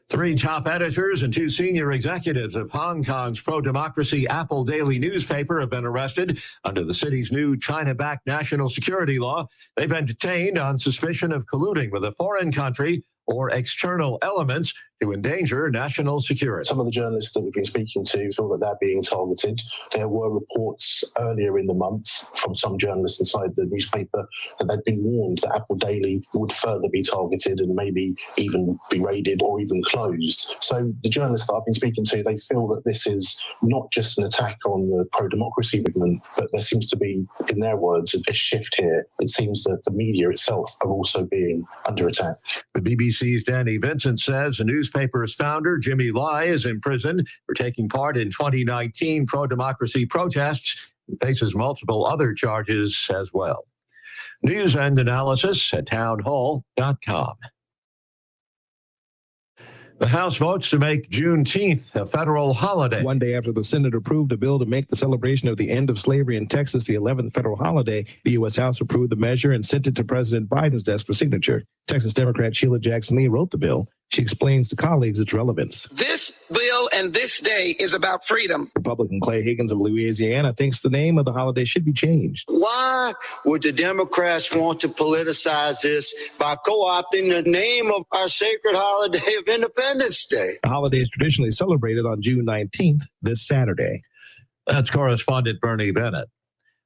3 top editors and 2 senior executives of Hong Kong's pro-democracy Apple Daily newspaper have been arrested under the city's new China-backed national security law. They've been detained on suspicion of colluding with a foreign country or external elements to endanger national security. Some of the journalists that we've been speaking to feel that they're being targeted. There were reports earlier in the month from some journalists inside the newspaper that they'd been warned that Apple Daily would further be targeted and maybe even be raided or even closed. So the journalists that I've been speaking to, they feel that this is not just an attack on the pro-democracy movement, but there seems to be, in their words, a shift here. It seems that the media itself are also being under attack. The BBC's Danny Vincent says the newspaper's founder, Jimmy Lai, is in prison for taking part in 2019 pro-democracy protests and faces multiple other charges as well. News and analysis at townhall.com. The House votes to make Juneteenth a federal holiday. One day after the Senate approved a bill to make the celebration of the end of slavery in Texas the 11th federal holiday, the U.S. House approved the measure and sent it to President Biden's desk for signature. Texas Democrat Sheila Jackson Lee wrote the bill. She explains to colleagues its relevance. This bill and this day is about freedom. Republican Clay Higgins of Louisiana thinks the name of the holiday should be changed. Why would the Democrats want to politicize this by co-opting the name of our sacred holiday of Independence Day? The holiday is traditionally celebrated on June 19th, this Saturday. That's correspondent Bernie Bennett.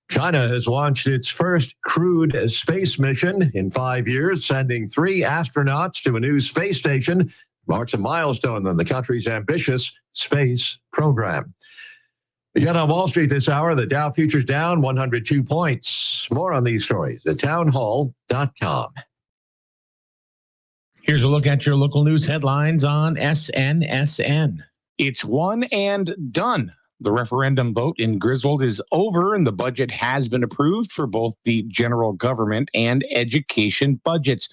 China has launched its first crewed space mission in 5 years, sending 3 astronauts to a new space station. Marks a milestone in the country's ambitious space program. Again on Wall Street this hour, the Dow futures down 102 points. More on these stories at townhall.com. Here's a look at your local news headlines on SNSN. It's one and done. The referendum vote in Griswold is over, and the budget has been approved for both the general government and education budgets.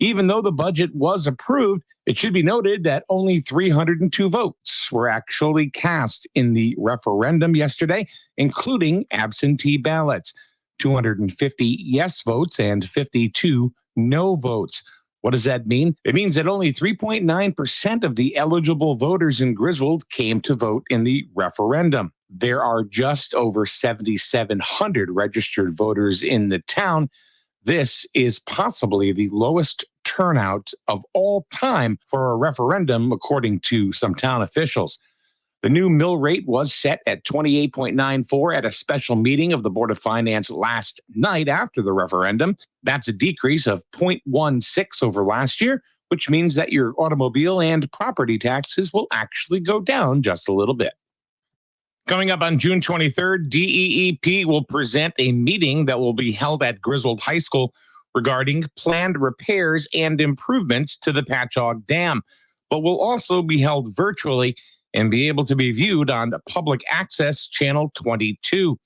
Even though the budget was approved, it should be noted that only 302 votes were actually cast in the referendum yesterday, including absentee ballots, 250 yes votes and 52 no votes. What does that mean? It means that only 3.9% of the eligible voters in Griswold came to vote in the referendum. There are just over 7,700 registered voters in the town. This is possibly the lowest turnout of all time for a referendum, according to some town officials. The new mill rate was set at 28.94 at a special meeting of the Board of Finance last night after the referendum. That's a decrease of 0.16 over last year, which means that your automobile and property taxes will actually go down just a little bit. Coming up on June 23rd, DEEP will present a meeting that will be held at Griswold High School regarding planned repairs and improvements to the Patchogue Dam, but will also be held virtually and be able to be viewed on Public Access Channel 22.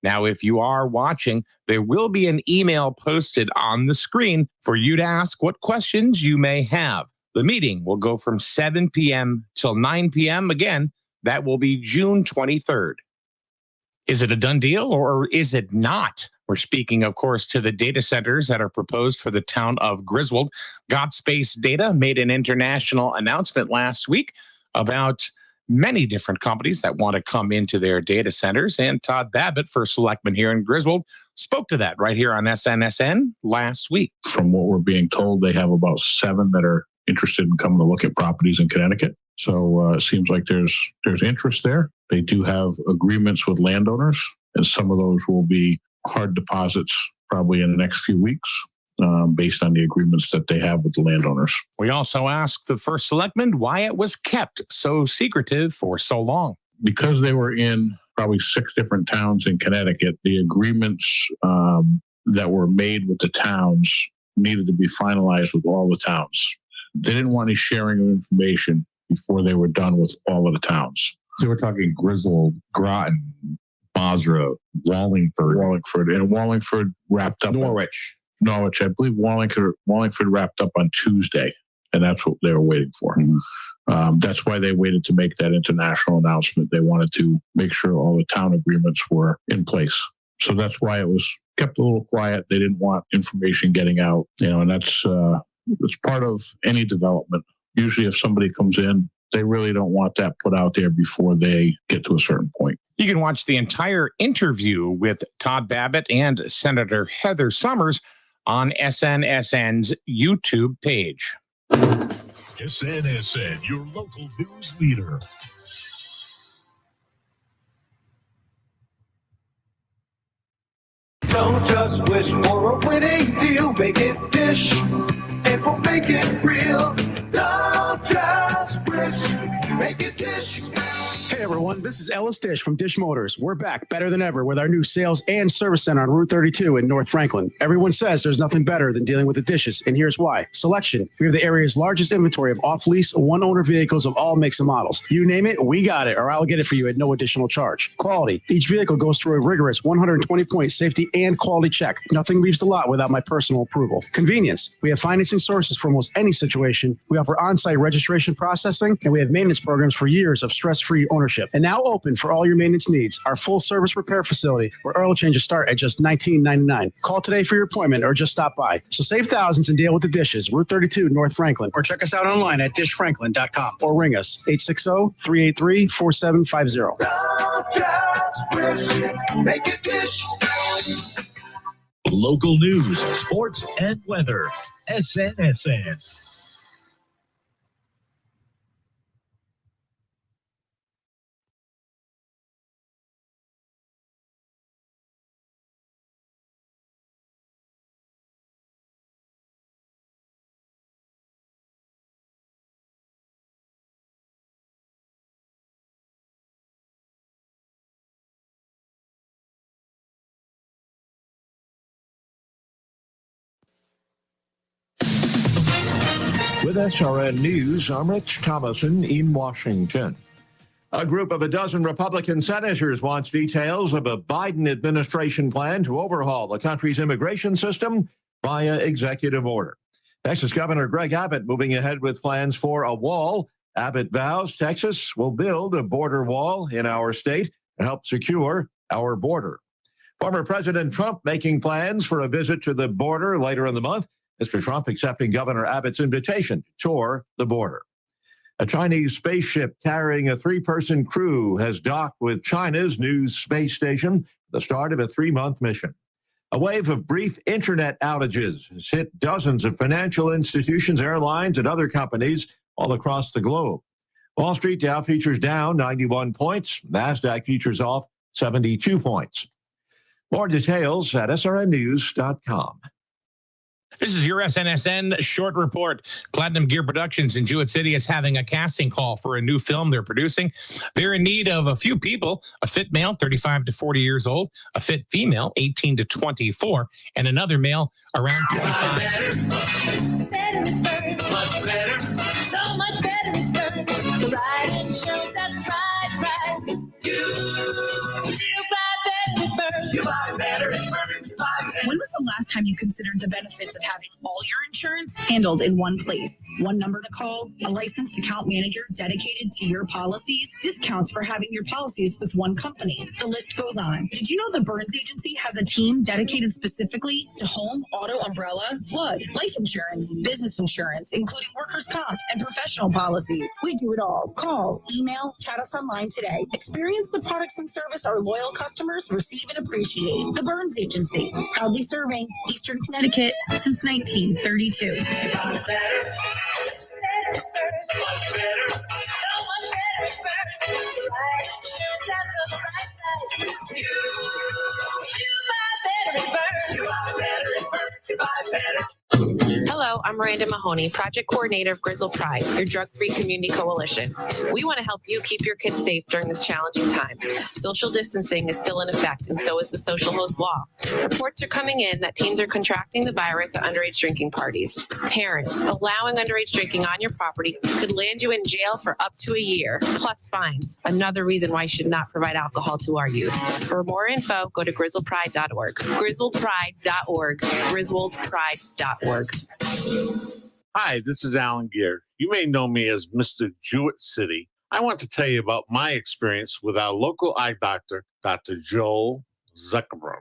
Now, if you are watching, there will be an email posted on the screen for you to ask what questions you may have. The meeting will go from 7 p.m. till 9 p.m. Again, that will be June 23rd. Is it a done deal or is it not? We're speaking, of course, to the data centers that are proposed for the town of Griswold. Got Space Data made an international announcement last week about many different companies that want to come into their data centers. And Todd Babbitt, first selectman here in Griswold, spoke to that right here on SNSN last week. From what we're being told, they have about 7 that are interested in coming to look at properties in Connecticut. So it seems like there's interest there. They do have agreements with landowners, and some of those will be hard deposits probably in the next few weeks. Based on the agreements that they have with the landowners. We also asked the first selectman why it was kept so secretive for so long. Because they were in probably 6 different towns in Connecticut, the agreements that were made with the towns needed to be finalized with all the towns. They didn't want any sharing of information before they were done with all of the towns. So we're talking Griswold, Groton, Basra, Wallingford, and Wallingford wrapped up. Norwich, I believe Wallingford wrapped up on Tuesday, and that's what they were waiting for. Mm-hmm. That's why they waited to make that international announcement. They wanted to make sure all the town agreements were in place. So that's why it was kept a little quiet. They didn't want information getting out, and that's part of any development. Usually if somebody comes in, they really don't want that put out there before they get to a certain point. You can watch the entire interview with Todd Babbitt and Senator Heather Summers on SNSN's YouTube page. SNSN, your local news leader. Don't just wish for a winning deal. Make it Dish, and we'll make it real. Don't just wish, make it Dish. Hey everyone, this is Ellis Dish from Dish Motors. We're back better than ever with our new sales and service center on Route 32 in North Franklin. Everyone says there's nothing better than dealing with the dishes, and here's why. Selection. We have the area's largest inventory of off-lease, one-owner vehicles of all makes and models. You name it, we got it, or I'll get it for you at no additional charge. Quality. Each vehicle goes through a rigorous 120-point safety and quality check. Nothing leaves the lot without my personal approval. Convenience. We have financing sources for almost any situation. We offer on-site registration processing, and we have maintenance programs for years of stress-free ownership. And now open for all your maintenance needs. Our full-service repair facility, where oil changes start at just $19.99. Call today for your appointment or just stop by. So save thousands and deal with the dishes. Route 32, North Franklin. Or check us out online at dishfranklin.com. Or ring us, 860-383-4750. Don't just wish it, make it Dish. Local news, sports, and weather. SNSN. With SRN News, I'm Rich Thomason in Washington. A group of a dozen Republican senators wants details of a Biden administration plan to overhaul the country's immigration system via executive order. Texas Governor Greg Abbott moving ahead with plans for a wall. Abbott vows Texas will build a border wall in our state to help secure our border. Former President Trump making plans for a visit to the border later in the month. Mr. Trump accepting Governor Abbott's invitation to tour the border. A Chinese spaceship carrying a 3-person crew has docked with China's new space station, the start of a 3-month mission. A wave of brief internet outages has hit dozens of financial institutions, airlines, and other companies all across the globe. Wall Street Dow futures down 91 points. NASDAQ futures off 72 points. More details at srnnews.com. This is your SNSN short report. Platinum Gear Productions in Jewett City is having a casting call for a new film they're producing. They're in need of a few people, a fit male, 35 to 40 years old, a fit female, 18 to 24, and another male around 25. Better with Burns. Much better. So much better with Burns. The right insurance at the right price. You buy better with Burns. You you considered the benefits of having all your insurance handled in one place? One number to call, a licensed account manager dedicated to your policies, discounts for having your policies with one company. The list goes on. Did you know the Burns Agency has a team dedicated specifically to home, auto, umbrella, flood, life insurance, business insurance, including workers' comp and professional policies? We do it all. Call, email, chat us online today. Experience the products and service our loyal customers receive and appreciate. The Burns Agency, proudly serving Eastern Connecticut since 1932. Hello, I'm Miranda Mahoney, Project Coordinator of Griswold Pride, your drug-free community coalition. We want to help you keep your kids safe during this challenging time. Social distancing is still in effect, and so is the social host law. Reports are coming in that teens are contracting the virus at underage drinking parties. Parents, allowing underage drinking on your property could land you in jail for up to a year, plus fines. Another reason why you should not provide alcohol to our youth. For more info, go to griswoldpride.org. griswoldpride.org. griswoldpride.org. Hi, this is Alan Gear. You may know me as Mr. Jewett City. I want to tell you about my experience with our local eye doctor, Dr. Joel Zuckerbrun.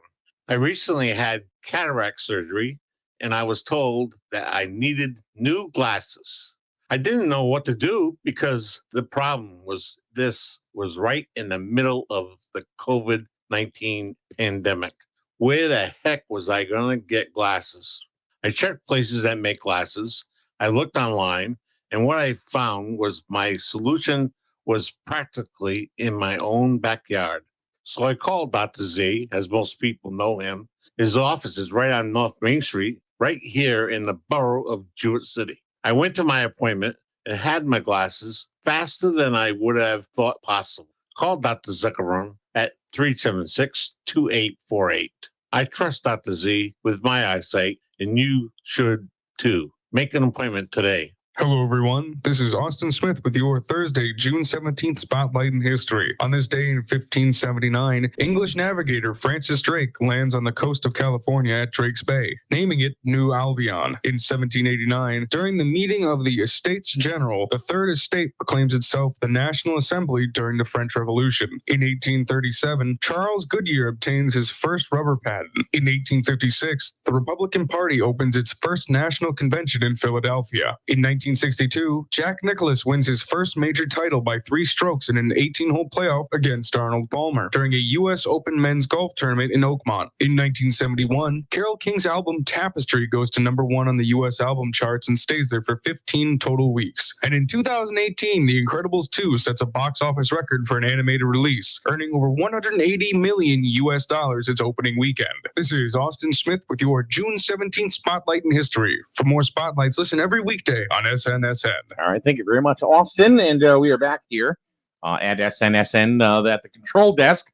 I recently had cataract surgery, and I was told that I needed new glasses. I didn't know what to do because the problem was this was right in the middle of the COVID-19 pandemic. Where the heck was I going to get glasses? I checked places that make glasses. I looked online, and what I found was my solution was practically in my own backyard. So I called Dr. Z, as most people know him. His office is right on North Main Street, right here in the borough of Jewett City. I went to my appointment and had my glasses faster than I would have thought possible. Called Dr. Zuckerberg at 376-2848. I trust Dr. Z with my eyesight, and you should too. Make an appointment today. Hello, everyone. This is Austin Smith with your Thursday, June 17th Spotlight in History. On this day in 1579, English navigator Francis Drake lands on the coast of California at Drake's Bay, naming it New Albion. In 1789, during the meeting of the Estates General, the Third Estate proclaims itself the National Assembly during the French Revolution. In 1837, Charles Goodyear obtains his first rubber patent. In 1856, the Republican Party opens its first national convention in Philadelphia. In 1962, Jack Nicklaus wins his first major title by 3 strokes in an 18-hole playoff against Arnold Palmer during a U.S. Open men's golf tournament in Oakmont. In 1971, Carole King's album Tapestry goes to #1 on the U.S. album charts and stays there for 15 total weeks. And in 2018, The Incredibles 2 sets a box office record for an animated release, earning over $180 million its opening weekend. This is Austin Smith with your June 17th Spotlight in History. For more spotlights, listen every weekday on SNSN. All right. Thank you very much, Austin. And we are back here at SNSN at the control desk,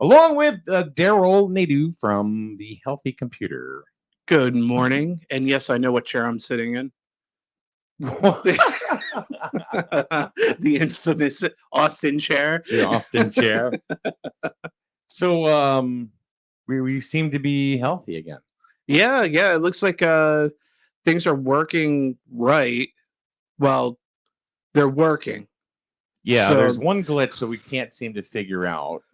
along with Daryl Nadeau from the Healthy Computer. Good morning. And yes, I know what chair I'm sitting in. The infamous Austin chair. The Austin chair. So we seem to be healthy again. Yeah. It looks like things are working right. Well, they're working. Yeah, So- there's one glitch that we can't seem to figure out.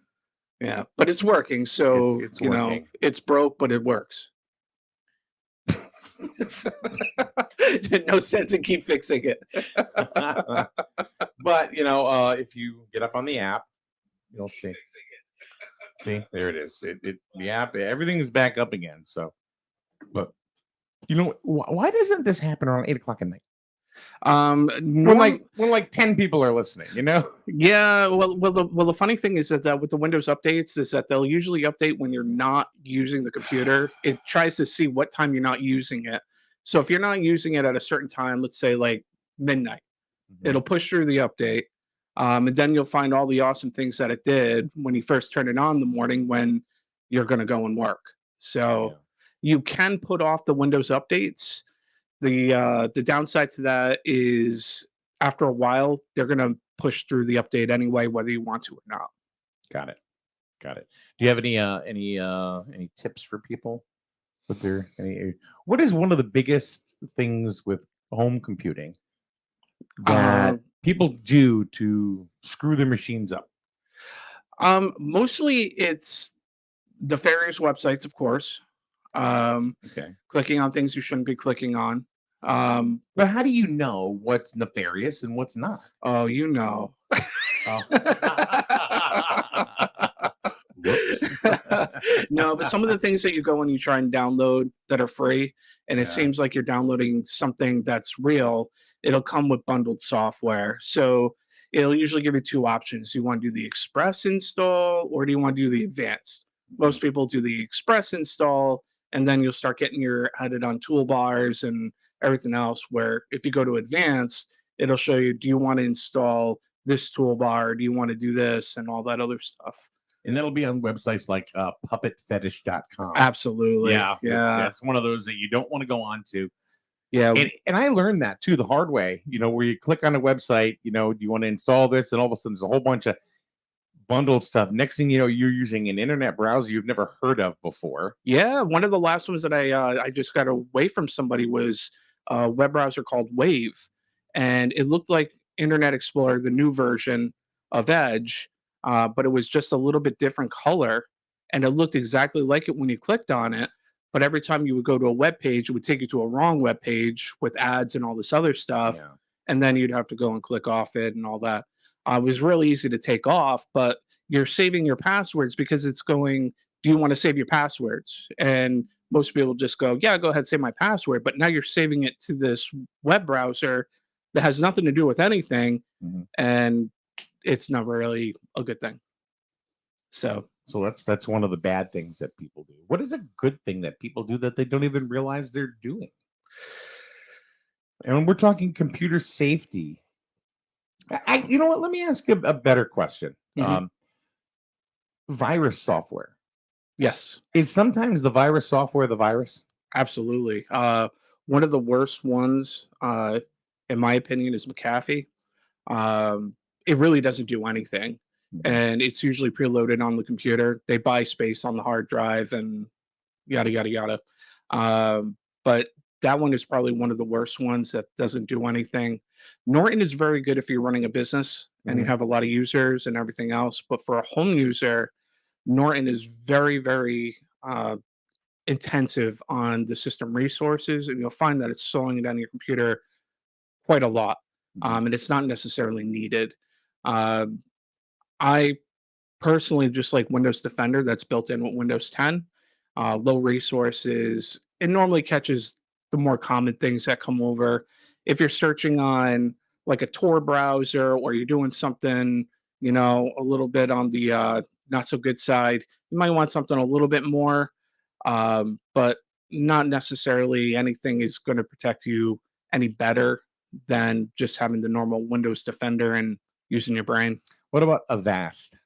Yeah, but it's working. So It's you know, working. it's broke, but it works. No sense in keep fixing it. But if you get up on the app, you'll see. See, there it is. The app, everything is back up again. So, but why doesn't this happen around 8:00 at night? When like 10 people are listening, Yeah, well, the funny thing is that with the Windows updates is that they'll usually update when you're not using the computer. It tries to see what time you're not using it. So if you're not using it at a certain time, let's say like midnight, it'll push through the update, and then you'll find all the awesome things that it did when you first turn it on in the morning when you're going to go and work. So you can put off the Windows updates. The downside to that is after a while, they're going to push through the update anyway, whether you want to or not. Got it. Do you have any tips for people? But what is one of the biggest things with home computing that people do to screw their machines up? Mostly it's nefarious websites, of course. Okay. Clicking on things you shouldn't be clicking on. But how do you know what's nefarious and what's not? Oh, you know. Whoops. No, but some of the things that you go and you try and download that are free, and it Yeah. seems like you're downloading something that's real, it'll come with bundled software. So it'll usually give you two options. You want to do the express install or do you want to do the advanced? Most people do the express install, and then you'll start getting your headed on toolbars and everything else. Where if you go to advanced, it'll show you, do you want to install this toolbar? Do you want to do this and all that other stuff? And that'll be on websites like puppetfetish.com. Absolutely. Yeah. Yeah. That's one of those that you don't want to go on to. Yeah. And I learned that too the hard way, where you click on a website, do you want to install this? And all of a sudden there's a whole bunch of bundled stuff. Next thing you know, you're using an internet browser you've never heard of before. Yeah. One of the last ones that I just got away from somebody was a web browser called Wave. And it looked like Internet Explorer, the new version of Edge, but it was just a little bit different color. And it looked exactly like it when you clicked on it. But every time you would go to a web page, it would take you to a wrong web page with ads and all this other stuff. Yeah. And then you'd have to go and click off it and all that. It was really easy to take off, but you're saving your passwords because it's going, do you want to save your passwords? And most people just go, yeah, go ahead, save my password. But now you're saving it to this web browser that has nothing to do with anything. And it's never really a good thing. So that's one of the bad things that people do. What is a good thing that people do that they don't even realize they're doing? And we're talking computer safety. You know what? Let me ask you a better question. Virus software. Yes. Is sometimes the virus software the virus? Absolutely. One of the worst ones, in my opinion, is McAfee. It really doesn't do anything. And it's usually preloaded on the computer. They buy space on the hard drive and yada, yada, yada. But that one is probably one of the worst ones that doesn't do anything. Norton is very good if you're running a business and you have a lot of users and everything else. But for a home user, Norton is very, very intensive on the system resources. And you'll find that it's slowing down your computer quite a lot. And it's not necessarily needed. I personally just like Windows Defender that's built in with Windows 10. Low resources. It normally catches the more common things that come over. If you're searching on like a Tor browser or you're doing something, a little bit on the not so good side, you might want something a little bit more, but not necessarily anything is going to protect you any better than just having the normal Windows Defender and using your brain. What about Avast?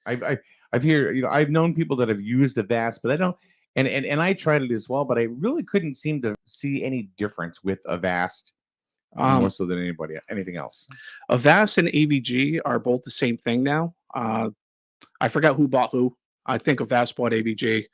I've heard, I've known people that have used Avast, but I don't, and I tried it as well, but I really couldn't seem to see any difference with Avast more so than anything else. Avast and AVG are both the same thing now. I forgot who bought who. I think Avast bought AVG.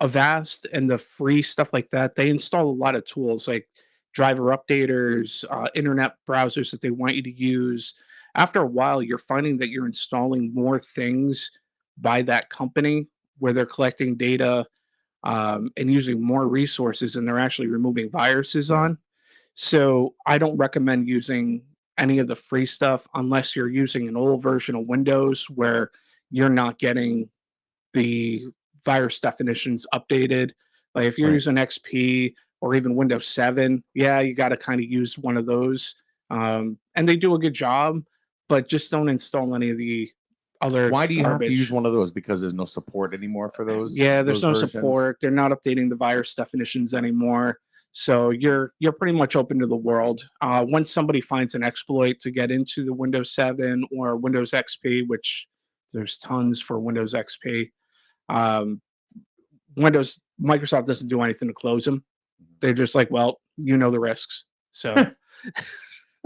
Avast and the free stuff like that, they install a lot of tools like driver updaters, internet browsers that they want you to use. After a while, you're finding that you're installing more things by that company where they're collecting data and using more resources, and they're actually removing viruses on. So I don't recommend using any of the free stuff unless you're using an old version of Windows where you're not getting the virus definitions updated. Like if you're using XP or even Windows 7, yeah, you got to kind of use one of those. And they do a good job, but just don't install any of the other. Why do you have to garbage. use one of those? Because there's no support anymore for those. Yeah, there's no versions? support. They're not updating the virus definitions anymore. So you're pretty much open to the world. Once somebody finds an exploit to get into the Windows 7 or Windows XP, which there's tons for Windows XP, Microsoft doesn't do anything to close them. They're just like, well, the risks. So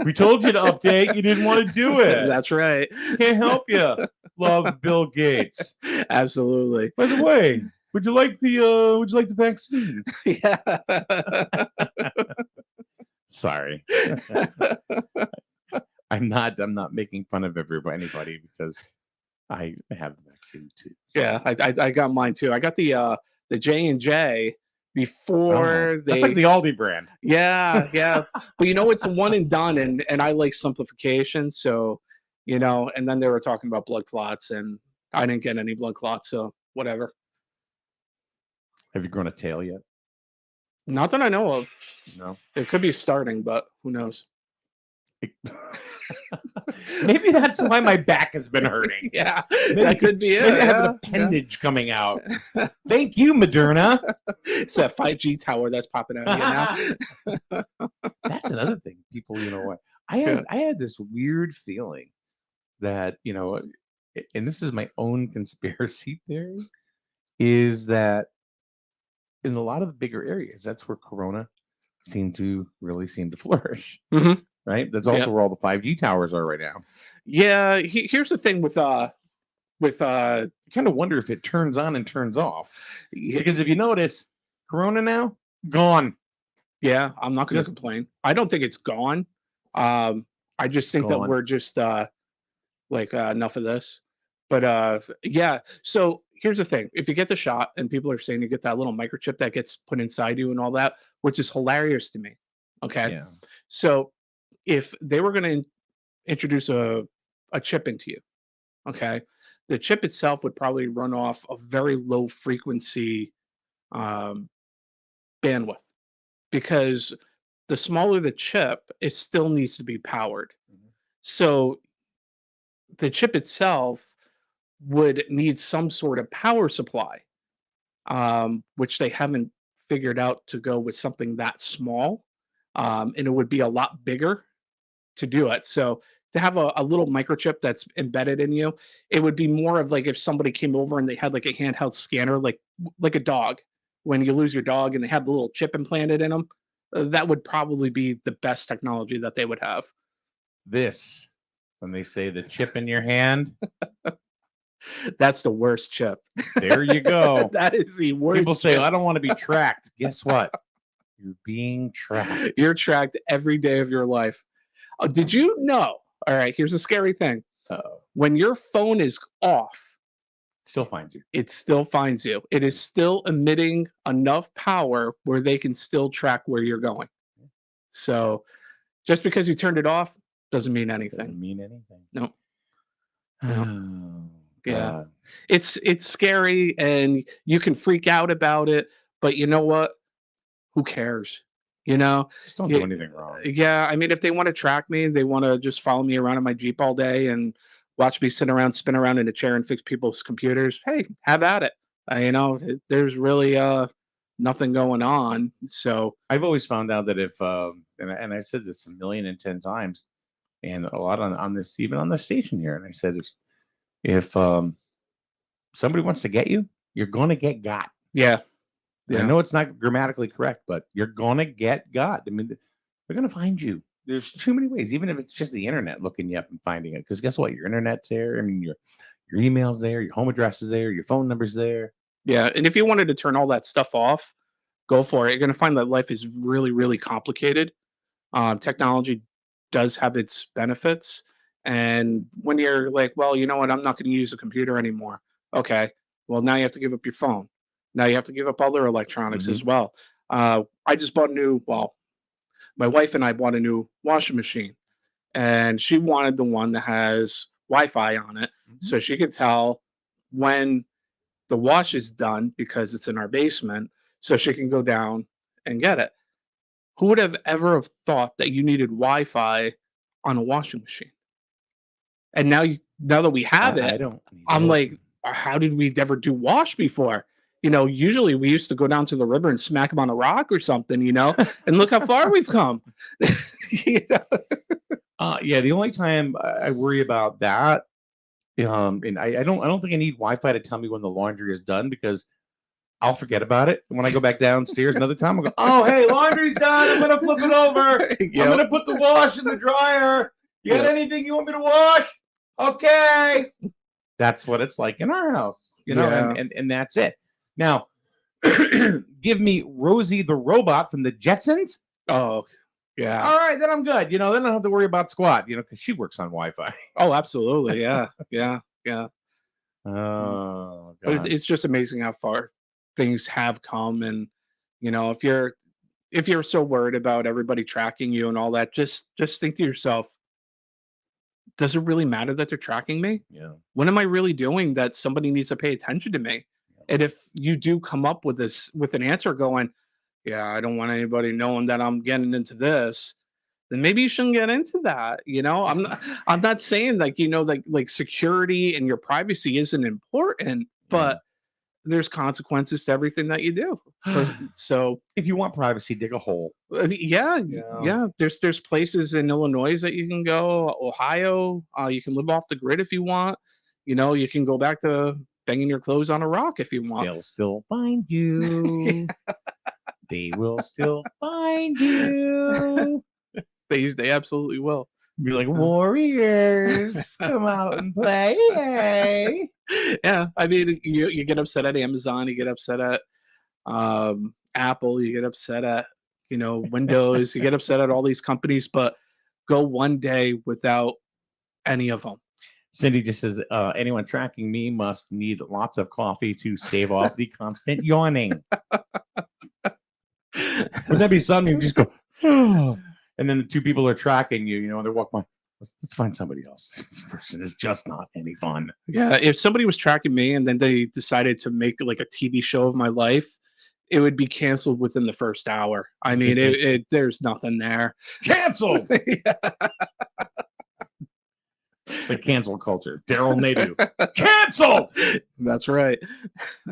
we told you to update. You didn't want to do it. That's right. Can't help you. Love Bill Gates. Absolutely. By the way, Would you like the vaccine? Yeah. Sorry. I'm not making fun of anybody because I have the vaccine too. So. Yeah, I got mine too. I got the J&J before That's like the Aldi brand. Yeah, yeah. But it's a one and done, and I like simplification. So, and then they were talking about blood clots, and I didn't get any blood clots, so whatever. Have you grown a tail yet? Not that I know of. No. It could be starting, but who knows? Maybe that's why my back has been hurting. Yeah, that could be it. Maybe I have an appendage coming out. Thank you, Moderna. It's that 5G tower that's popping out of you now. That's another thing. People, what? I had this weird feeling that, and this is my own conspiracy theory, is that in a lot of the bigger areas, that's where Corona seemed to flourish. Mm-hmm. Right. That's also where all the 5G towers are right now. Yeah. Here's the thing with I kind of wonder if it turns on and turns off, because if you notice, Corona now gone. Yeah, I'm not going to complain. I don't think it's gone. I just think that we're just enough of this. But yeah. So here's the thing: if you get the shot, and people are saying you get that little microchip that gets put inside you and all that, which is hilarious to me. Okay. Yeah. So if they were going to introduce a chip into you, okay, the chip itself would probably run off a very low frequency bandwidth, because the smaller the chip, it still needs to be powered. Mm-hmm. So the chip itself would need some sort of power supply, which they haven't figured out to go with something that small. And it would be a lot bigger to do it. So to have a little microchip that's embedded in you, it would be more of like if somebody came over and they had like a handheld scanner, like a dog, when you lose your dog and they have the little chip implanted in them. That would probably be the best technology that they would have. This, when they say the chip in your hand, that's the worst chip. There you go. That is the worst. People say, chip. I don't want to be tracked. Guess what? You're being tracked. You're tracked every day of your life. Did you know? All right, here's a scary thing. When your phone is off, it still finds you. It still finds you. It is still emitting enough power where they can still track where you're going. So just because you turned it off doesn't mean anything. Doesn't mean anything. No. No. Yeah. It's scary, and you can freak out about it, but you know what? Who cares? Just don't do anything wrong. Yeah, I mean, if they want to track me, they want to just follow me around in my Jeep all day and watch me spin around in a chair and fix people's computers. Hey, have at it. There's really nothing going on. So I've always found out that if and I said this 1,010,000 times, and a lot on this, even on the station here, and I said if somebody wants to get you, you're gonna get got. Yeah. I know it's not grammatically correct, but you're gonna get got. I mean, they're gonna find you. There's too many ways, even if it's just the internet looking you up and finding it. Because guess what? Your internet's there. I mean, your email's there, your home address is there, your phone number's there. Yeah, and if you wanted to turn all that stuff off, go for it. You're gonna find that life is really, really complicated. Technology does have its benefits, and when you're like, well, you know what? I'm not going to use a computer anymore. Okay, well, now you have to give up your phone. Now you have to give up other electronics as well. I just bought my wife and I bought a new washing machine, and she wanted the one that has Wi-Fi on it, so she could tell when the wash is done, because it's in our basement, so she can go down and get it. Who would have ever have thought that you needed Wi-Fi on a washing machine? And now that we have it, I'm like, how did we ever do wash before? Usually we used to go down to the river and smack them on a rock or something, and look how far we've come. Yeah, the only time I worry about that, and I don't think I need Wi-Fi to tell me when the laundry is done, because I'll forget about it. When I go back downstairs another time, I'll go, oh, hey, laundry's done. I'm going to flip it over. I'm going to put the wash in the dryer. You got anything you want me to wash? Okay. That's what it's like in our house, and that's it. Now, give me Rosie the robot from the Jetsons. Oh, yeah. All right, then I'm good. Then I don't have to worry about squat. Because she works on Wi-Fi. Oh, absolutely. Yeah, yeah, yeah. Oh, But God. it's just amazing how far things have come, and if you're so worried about everybody tracking you and all that, just think to yourself, does it really matter that they're tracking me? Yeah. What am I really doing that somebody needs to pay attention to me? And if you do come up with an answer going, yeah, I don't want anybody knowing that I'm getting into this, then maybe you shouldn't get into that. I'm not saying like security and your privacy isn't important, but there's consequences to everything that you do. So if you want privacy, dig a hole. Yeah. There's places in Illinois that you can go. Ohio, you can live off the grid if you want. You can go back to banging your clothes on a rock if you want. They'll still find you. They will still find you. They absolutely will. Be like, warriors, come out and play. Hey. Yeah, I mean, you get upset at Amazon, you get upset at Apple, you get upset at Windows, you get upset at all these companies, but go one day without any of them. Cindy just says, anyone tracking me must need lots of coffee to stave off the constant yawning. Wouldn't that be something? You just go, oh. And then the two people are tracking you, and they walk by. Let's find somebody else. This person is just not any fun. Yeah, if somebody was tracking me and then they decided to make like a TV show of my life, it would be canceled within the first hour. I mean, there's nothing there. Canceled. It's like cancel culture. Daryl Nadeau. Canceled. That's right.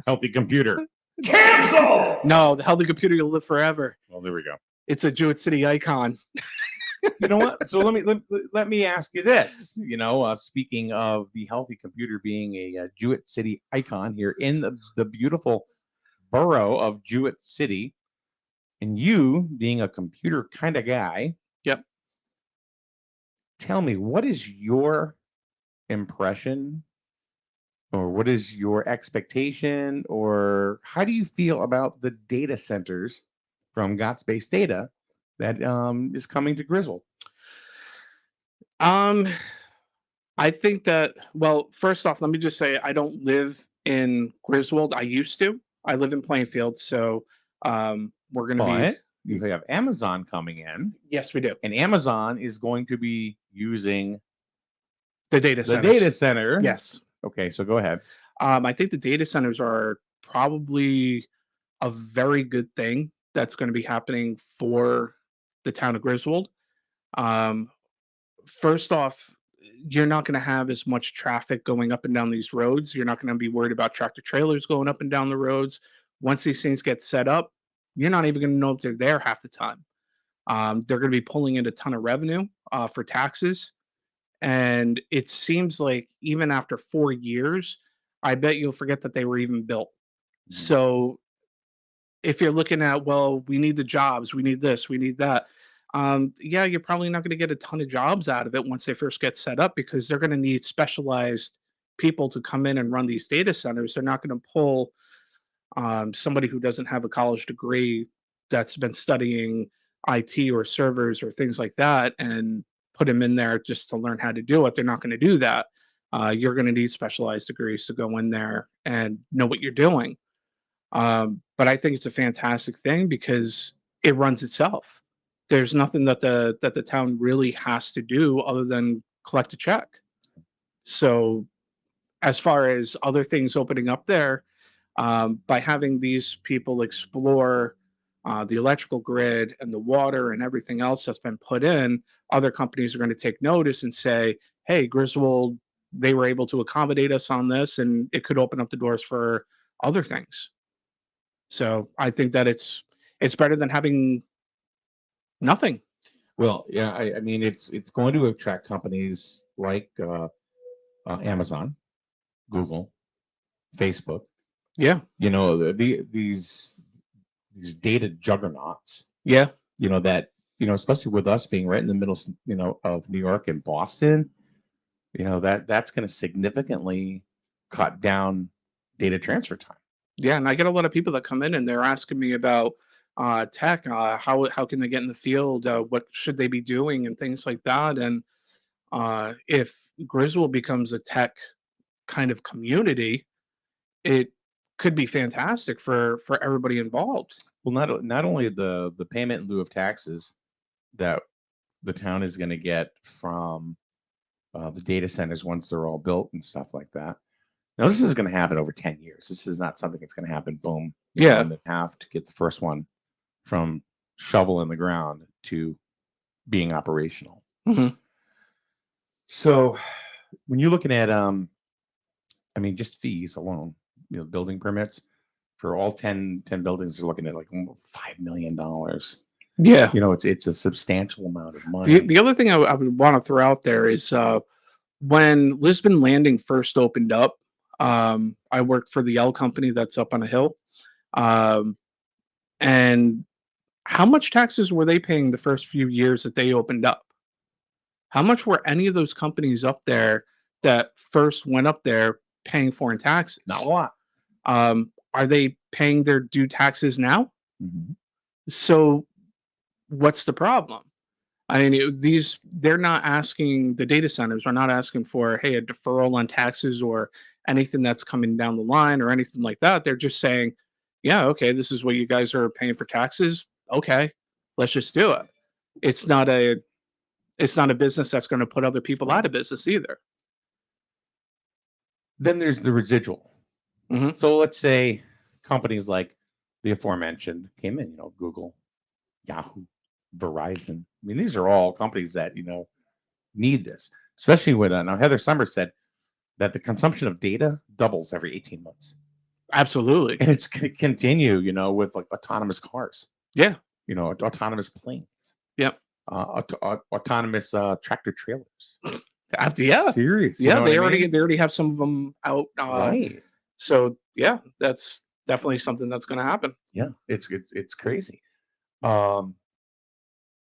Healthy computer. Cancel. No, the healthy computer will live forever. Well, there we go. It's a Jewett City icon. You know what? So let me ask you this. Speaking of the healthy computer being a Jewett City icon here in the beautiful borough of Jewett City, and you being a computer kind of guy. Yep. Tell me, what is your impression, or what is your expectation, or how do you feel about the data centers from GotSpace Data that is coming to Griswold? I think that, well, first off, let me just say I don't live in Griswold. I used to. I live in Plainfield, so we're going to be. You have Amazon coming in. Yes, we do. And Amazon is going to be using the data center. The data center. Yes. Okay, so go ahead. I think the data centers are probably a very good thing that's going to be happening for the town of Griswold. First off, you're not going to have as much traffic going up and down these roads. You're not going to be worried about tractor trailers going up and down the roads. Once these things get set up, you're not even going to know if they're there half the time. They're going to be pulling in a ton of revenue for taxes. And it seems like even after 4 years, I bet you'll forget that they were even built. Mm-hmm. So if you're looking at, well, we need the jobs, we need this, we need that. Yeah, you're probably not going to get a ton of jobs out of it once they first get set up, because they're going to need specialized people to come in and run these data centers. They're not going to pull somebody who doesn't have a college degree that's been studying IT or servers or things like that and put them in there just to learn how to do it. They're not going to do that. You're going to need specialized degrees to go in there and know what you're doing. But I think it's a fantastic thing because it runs itself. There's nothing that the town really has to do other than collect a check. So as far as other things opening up there, by having these people explore the electrical grid and the water and everything else that's been put in, other companies are going to take notice and say, hey, Griswold, they were able to accommodate us on this, and it could open up the doors for other things. So I think that it's better than having nothing. Well, yeah, I mean, it's going to attract companies like Amazon, Google, Facebook. Yeah. These data juggernauts. Yeah. Especially with us being right in the middle, of New York and Boston, that's going to significantly cut down data transfer time. Yeah, and I get a lot of people that come in and they're asking me about tech, how can they get in the field, what should they be doing, and things like that. And if Griswold becomes a tech kind of community, it could be fantastic for everybody involved. Well, not only the payment in lieu of taxes that the town is going to get from the data centers once they're all built and stuff like that. Now, this is going to happen over 10 years. This is not something that's going to happen, boom, Yeah. and then have to get the first one from shovel in the ground to being operational. Mhm. So when you're looking at, I mean, just fees alone, building permits for all 10 buildings, you're looking at like $5 million. Yeah. It's a substantial amount of money. The other thing I would want to throw out there is when Lisbon Landing first opened up, I worked for the L company that's up on a hill. And how much taxes were they paying the first few years that they opened up? How much were any of those companies up there that first went up there paying for in taxes? Not a lot. Are they paying their due taxes now? Mhm. So what's the problem? I mean, they're not asking, the data centers are not asking for, hey, a deferral on taxes or anything that's coming down the line or anything like that. They're just saying, yeah, okay, this is what you guys are paying for taxes. Okay, let's just do it. It's not a business that's going to put other people out of business either. Then there's the residual. Mhm. So let's say companies like the aforementioned came in, Google, Yahoo, Verizon. I mean, these are all companies that, need this, especially with now Heather Summers said that the consumption of data doubles every 18 months. Absolutely. And it's going to continue, with like autonomous cars, Yeah. autonomous planes, Yep. autonomous tractor trailers. Yeah. Serious. Yeah, they they already have some of them out. Right. So yeah, that's definitely something that's going to happen. Yeah, it's crazy.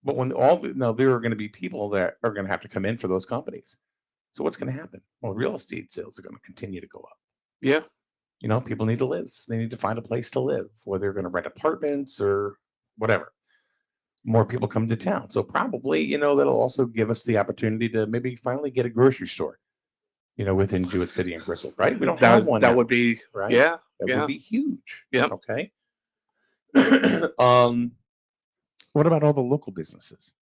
But when now there are going to be people that are going to have to come in for those companies. So what's going to happen? Well, real estate sales are going to continue to go up. Yeah. People need to live. They need to find a place to live, whether they're going to rent apartments or whatever. More people come to town. So probably, that'll also give us the opportunity to maybe finally get a grocery store, within Jewett City and Griswold, right? We don't have one. That now, would be right. Yeah. That yeah. would be huge. Yep. Okay. What about all the local businesses?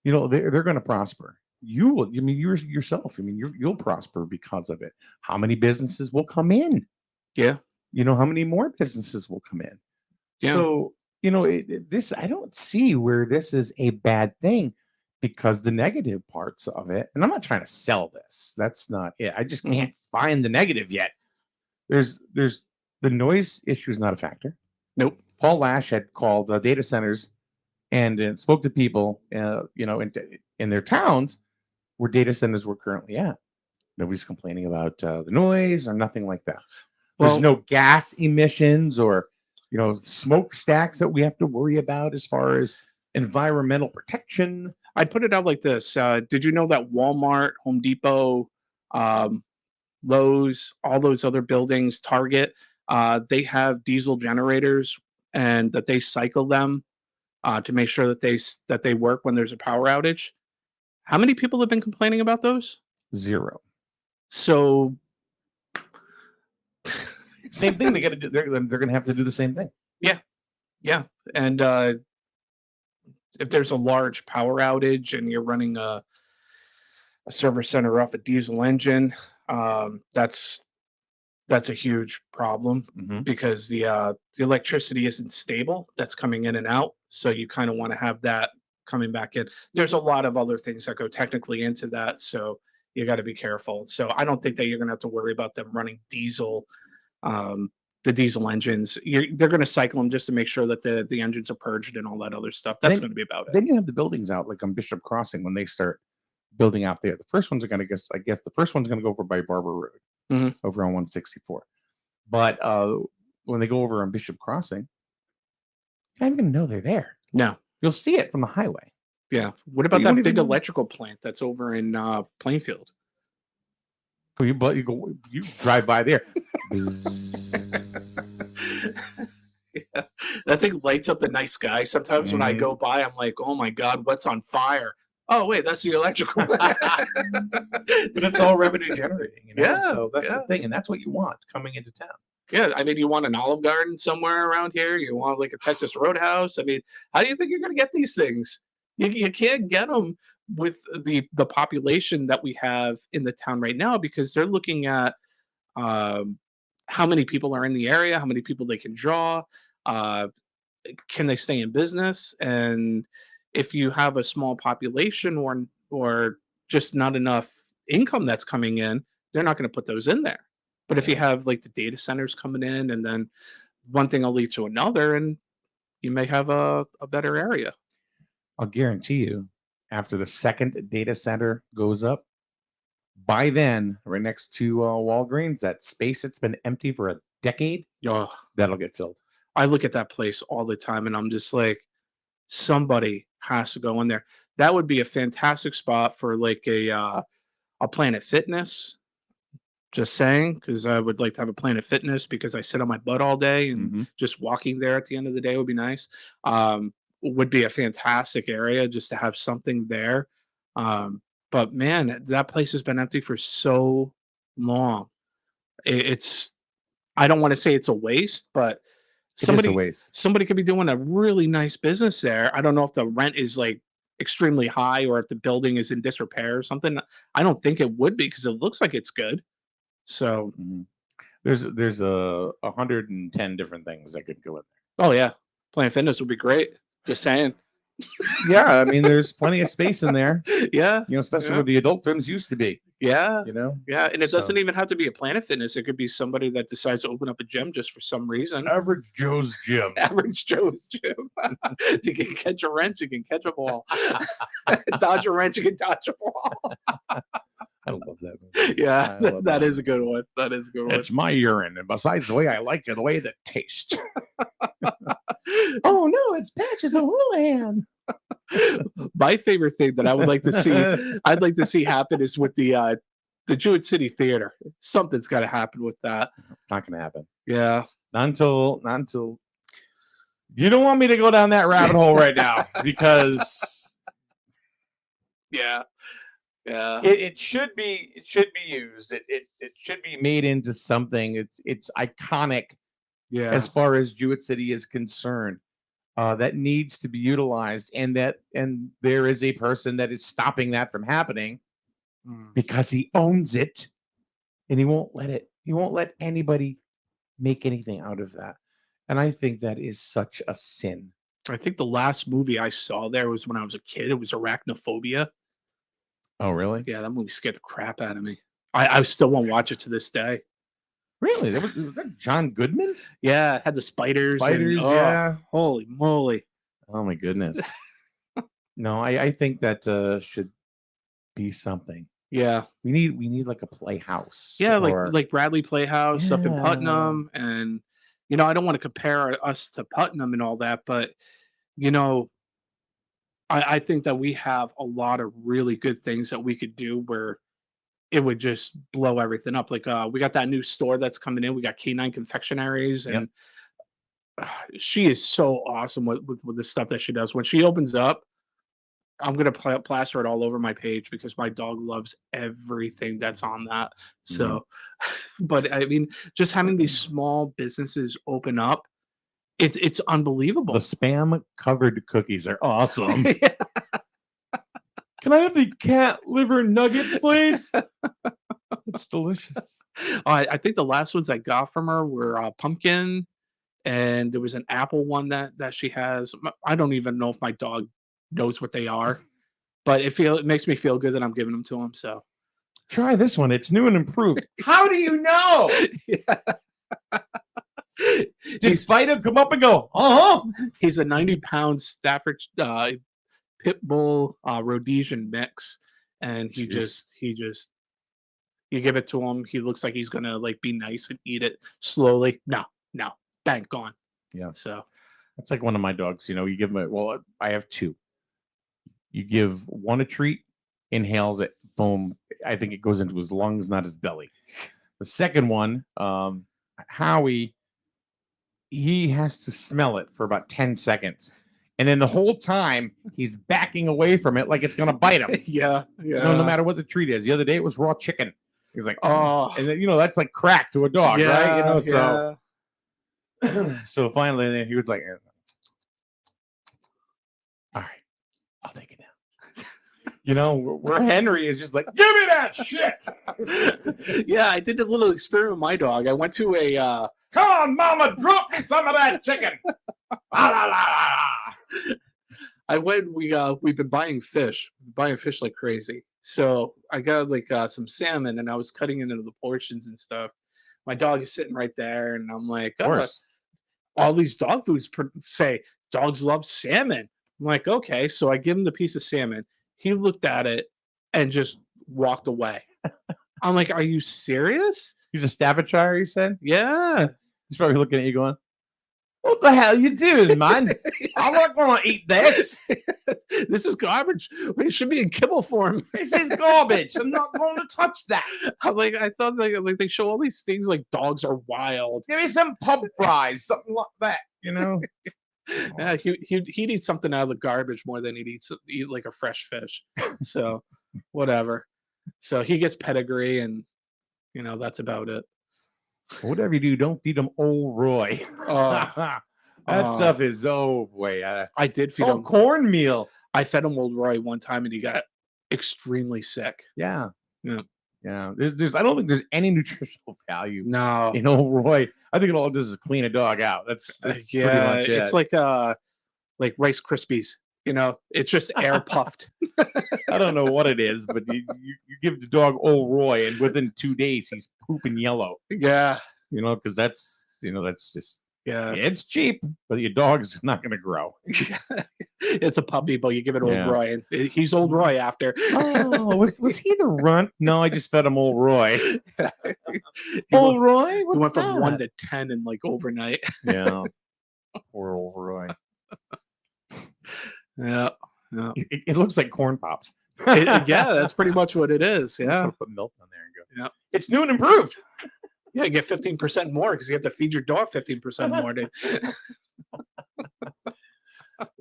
They're going to prosper. You will. I mean, yourself. I mean, you'll prosper because of it. How many businesses will come in? Yeah. How many more businesses will come in? Yeah. So this I don't see where this is a bad thing, because the negative parts of it, and I'm not trying to sell this. That's not it. I just can't find the negative yet. There's the noise issue is not a factor. Nope. Paul Lash had called data centers and spoke to people, in their towns where data centers were currently at. Nobody's complaining about the noise or nothing like that. There's no gas emissions or, smokestacks that we have to worry about as far as environmental protection. I'd put it out like this. Did you know that Walmart, Home Depot, Lowe's, all those other buildings, Target, they have diesel generators and that they cycle them to make sure that they work when there's a power outage? How many people have been complaining about those? 0. So same thing. They got to do. They're going to have to do the same thing. Yeah, yeah. And if there's a large power outage and you're running a service center off a diesel engine, that's a huge problem because the electricity isn't stable. That's coming in and out. So you kind of want to have that coming back in. There's a lot of other things that go technically into that. So you got to be careful. So I don't think that you're going to have to worry about them running diesel, the diesel engines. They're going to cycle them just to make sure that the engines are purged and all that other stuff. That's going to be about it. Then you have the buildings out, like on Bishop Crossing, when they start building out there. The first ones are going to I guess the first one's going to go over by Barber Road, over on 164. But when they go over on Bishop Crossing, you're not even going to know they're there. No. You'll see it from the highway. Yeah. What about that big electrical plant that's over in Plainfield? You drive by there. That thing lights up the night sky. Sometimes when I go by, I'm like, oh my God, what's on fire? Oh, wait, that's the electrical. But it's all revenue generating, you know? Yeah, So that's yeah. the thing. And that's what you want coming into town. Yeah, I mean, you want an Olive Garden somewhere around here? You want like a Texas Roadhouse? I mean, how do you think you're going to get these things? You can't get them with the population that we have in the town right now because they're looking at how many people are in the area, how many people they can draw, uh, can they stay in business, and if you have a small population or just not enough income that's coming in, they're not going to put those in there. But if you have like the data centers coming in, and then one thing will lead to another, and you may have a better area. I'll guarantee you, after the second data center goes up, by then, right next to Walgreens, that space that's been empty for a decade, that'll get filled. I look at that place all the time, and I'm just like, somebody has to go in there. That would be a fantastic spot for like a Planet Fitness. Just saying, because I would like to have a Planet Fitness because I sit on my butt all day, and just walking there at the end of the day would be nice. Would be a fantastic area just to have something there. But man, that place has been empty for so long. It's I don't want to say it's a waste, but It is a waste. somebody could be doing a really nice business there. I don't know if the rent is like extremely high or if the building is in disrepair or something. I don't think it would be because it looks like it's good. So there's 110 different things that could go in oh yeah, Planet Fitness would be great. Just saying. there. Yeah, I mean, there's plenty of space in there. Yeah, You know, especially yeah. where the adult films used to be. Yeah, You know, yeah, and it doesn't So- even have to be a Planet Fitness. It could be somebody that decides to open up a gym just for some reason. Average Joe's Gym. Average Joe's Gym. You can catch a wrench, you can catch a ball. Dodge a wrench, you can dodge a ball. I love that movie. Yeah, I love that is a good one. That is a good one. It's my urine, and besides the way I like it, the way that tastes. Oh no, it's Patches O'Houlihan. My favorite thing that I would like to see, I'd like to see happen is with the Jewett City Theater. Something's got to happen with that. Not gonna happen. Yeah. Not until. You don't want me to go down that rabbit hole right now because Yeah. Yeah. it should be used. It should be made into something. It's iconic. Yeah. As far as Jewett City is concerned, that needs to be utilized, and there is a person that is stopping that from happening because he owns it, and he won't let anybody make anything out of that. And I think that is such a sin. I think the last movie I saw there was when I was a kid. It was Arachnophobia. Oh, really? Yeah, that movie scared the crap out of me. I still won't watch it to this day. Really? Was that John Goodman? Yeah, it had the spiders. Spiders, and, yeah. Holy moly. Oh my goodness. No, I think that should be something. Yeah. We need like a playhouse. Yeah, or- like Bradley Playhouse up in Yeah. Putnam. And, I don't want to compare us to Putnam and all that, but, I think that we have a lot of really good things that we could do where it would just blow everything up. Like we got that new store that's coming in. We got K9 Confectionaries, and she is so awesome with the stuff that she does. When she opens up, I'm gonna plaster it all over my page because my dog loves everything that's on that. So, but I mean, just having these small businesses open up, it's unbelievable. The spam covered cookies are awesome. Can I have the cat liver nuggets, please? It's delicious. I think the last ones I got from her were pumpkin, and there was an apple one that she has. I don't even know if my dog knows what they are, but it makes me feel good that I'm giving them to him. So Try this one. It's new and improved. How do you know? Did Fido come up and go, He's a 90-pound Stafford pit bull Rhodesian mix, and he just you give it to him, he looks like he's gonna like be nice and eat it slowly. No, bang, gone. Yeah. So That's like one of my dogs. You give him I have two. You give one a treat, inhales it, boom. I think it goes into his lungs, not his belly. The second one, Howie, he has to smell it for about 10 seconds. And then the whole time he's backing away from it like it's gonna bite him. Yeah. No matter what the treat is. The other day it was raw chicken. He's like, Oh. and then that's like crack to a dog, right? Yeah. So finally then he was like, all right, I'll take it now. Where Henry is just like, give me that shit. Yeah, I did a little experiment with my dog. I went to a come on, mama, drop me some of that chicken. We've been buying fish like crazy. So I got like some salmon, and I was cutting it into the portions and stuff. My dog is sitting right there, and I'm like, all these dog foods say dogs love salmon. I'm like, okay. So I give him the piece of salmon. He looked at it and just walked away. I'm like, are you serious? He's a Staffordshire, you said? Yeah. He's probably looking at you going, what the hell are you doing, man? I'm not going to eat this. This is garbage. It should be in kibble form. This is garbage. I'm not going to touch that. I'm like, I thought like they show all these things like dogs are wild. Give me some pub fries, something like that, Yeah, he'd eat something out of the garbage more than he'd eat like a fresh fish. So whatever. So he gets pedigree, and that's about it. Whatever you do, don't feed him old Roy. That stuff is boy. I did feed him cornmeal. I fed him old Roy one time, and he got extremely sick. Yeah. Yeah. There's I don't think there's any nutritional value No. in old Roy. I think it all does is clean a dog out. That's pretty much it. It's like Rice Krispies. It's just air puffed. I don't know what it is, but you give the dog old Roy, and within 2 days he's pooping yellow. Yeah. Because that's just yeah. It's cheap, but your dog's not going to grow. It's a puppy, but you give it old Yeah. Roy, and he's old Roy after. Oh, was he the runt? No, I just fed him old Roy. Old Roy? He What's went from that? 1 to 10 in like overnight. Yeah. Poor old Roy. Yeah. It looks like corn pops. Yeah, that's pretty much what it is. I'm just Yeah. gonna put milk on there and go. Yeah. It's new and improved. Yeah, you get 15% more because you have to feed your dog 15% more, dude.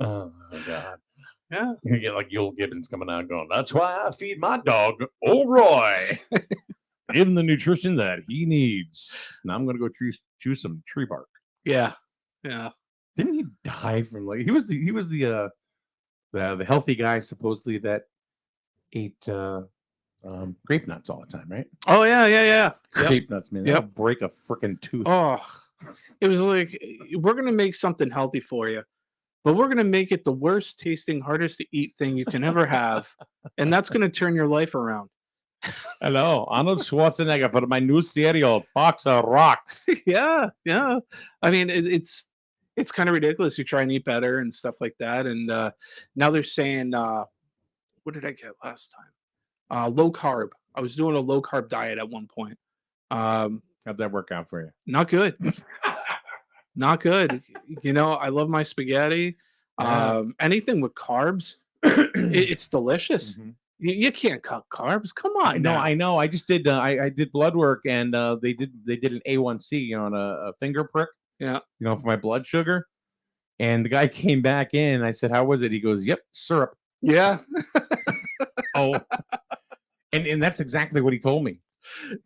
Oh God. Yeah. You get like Yul Gibbons coming out going, that's why I feed my dog old Roy. Give him the nutrition that he needs. Now I'm gonna go chew some tree bark. Yeah. Yeah. Didn't he die from he was the healthy guy supposedly that ate grape nuts all the time, right? Oh yeah. Yep. Grape nuts, man. Yep. That'll break a freaking tooth. Oh, it was like, we're going to make something healthy for you, but we're going to make it the worst tasting, hardest to eat thing you can ever have. And that's going to turn your life around. Hello, Arnold Schwarzenegger for my new cereal, Box of Rocks. Yeah. I mean, it's kind of ridiculous. You try and eat better and stuff like that. And now they're saying, what did I get last time? Low carb. I was doing a low carb diet at one point. How'd that work out for you? Not good. Not good. I love my spaghetti. Yeah. Anything with carbs, it's delicious. Mhm. You can't cut carbs. Come on. I know. I just did. I did blood work, and they did an A1C on a finger prick. Yeah. For my blood sugar. And the guy came back in. I said, "How was it?" He goes, "Yep, syrup." Yeah. Oh. And that's exactly what he told me.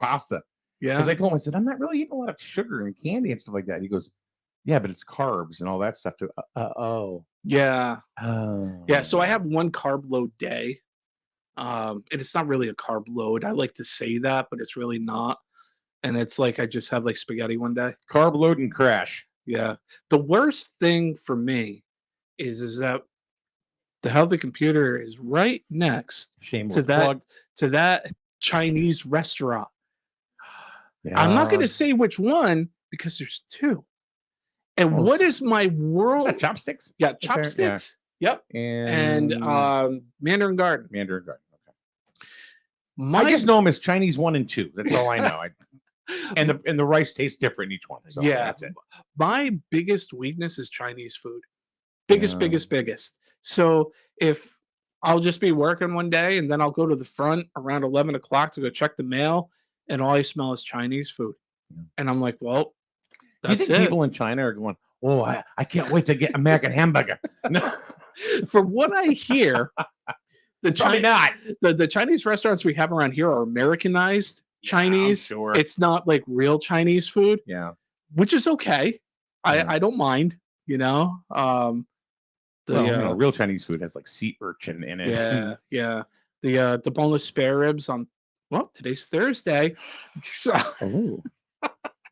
Pasta. Yeah. Because I told him, I said, I'm not really eating a lot of sugar and candy and stuff like that. He goes, yeah, but it's carbs and all that stuff too. Yeah. Oh. Yeah. So I have one carb load day. And it's not really a carb load. I like to say that, but it's really not. And it's like I just have like spaghetti one day. Carb load and crash. Yeah. The worst thing for me is that the healthy computer is right next Shameless to that Chinese restaurant. Yeah. I'm not going to say which one because there's two. And what is my world? Is that Chopsticks? Yeah, Chopsticks. Yeah. Yep. And Mandarin Garden. Mandarin Garden. Okay. I just know them as Chinese 1 and 2. That's all I know. And the rice tastes different each one. So yeah, that's it. My biggest weakness is Chinese food. Biggest. So if I'll just be working one day and then I'll go to the front around 11 o'clock to go check the mail, and all I smell is Chinese food. Yeah. And I'm like, well, Do you That's think it. people in China are going, "Oh, I can't wait to get American hamburger"? No, From what I hear, probably not. The Chinese restaurants we have around here are Americanized Chinese. sure. It's not like real Chinese food, Yeah. which is okay. Yeah. I don't mind, you know. Real Chinese food has like sea urchin in it. Yeah. The boneless spare ribs on. Well, today's Thursday, so Ooh.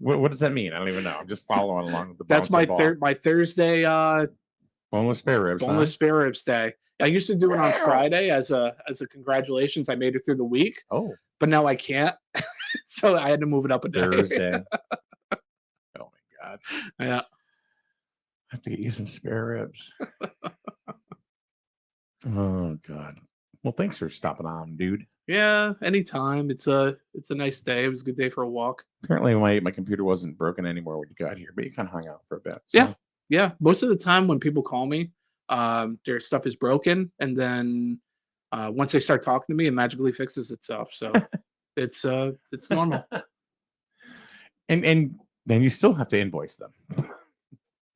What does that mean? I don't even know. I'm just following along with the. that's my bouncing ball. my Thursday Boneless spare ribs. boneless spare ribs day. I used to do it on Friday as a congratulations. I made it through the week. Oh, but now I can't, so I had to move it up a day. Thursday. Oh my God. Yeah. I have to get you some spare ribs. Oh God. Well, thanks for stopping on, dude. Yeah, anytime. It's a nice day. It was a good day for a walk. Apparently, my computer wasn't broken anymore when you got here, but you kind of hung out for a bit. So. Yeah. Most of the time when people call me, their stuff is broken, and then once they start talking to me, it magically fixes itself. So it's normal. And then you still have to invoice them.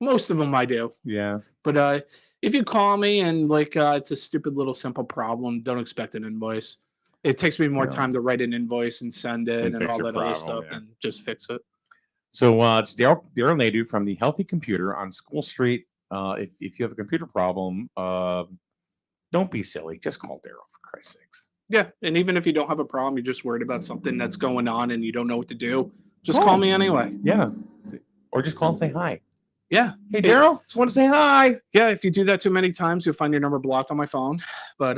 Most of them I do. Yeah. But if you call me and it's a stupid little simple problem, don't expect an invoice. It takes me more time to write an invoice and send it and all that other stuff than just fix it. So it's Daryl Nadu from the Healthy Computer on School Street. If you have a computer problem, don't be silly. Just call Daryl, for Christ's sakes. Yeah, and even if you don't have a problem, you're just worried about something that's going on and you don't know what to do, just call me anyway. Yeah. Or just call and say hi. Yeah. Hey, Daryl, just want to say hi. Yeah, if you do that too many times, you'll find your number blocked on my phone. But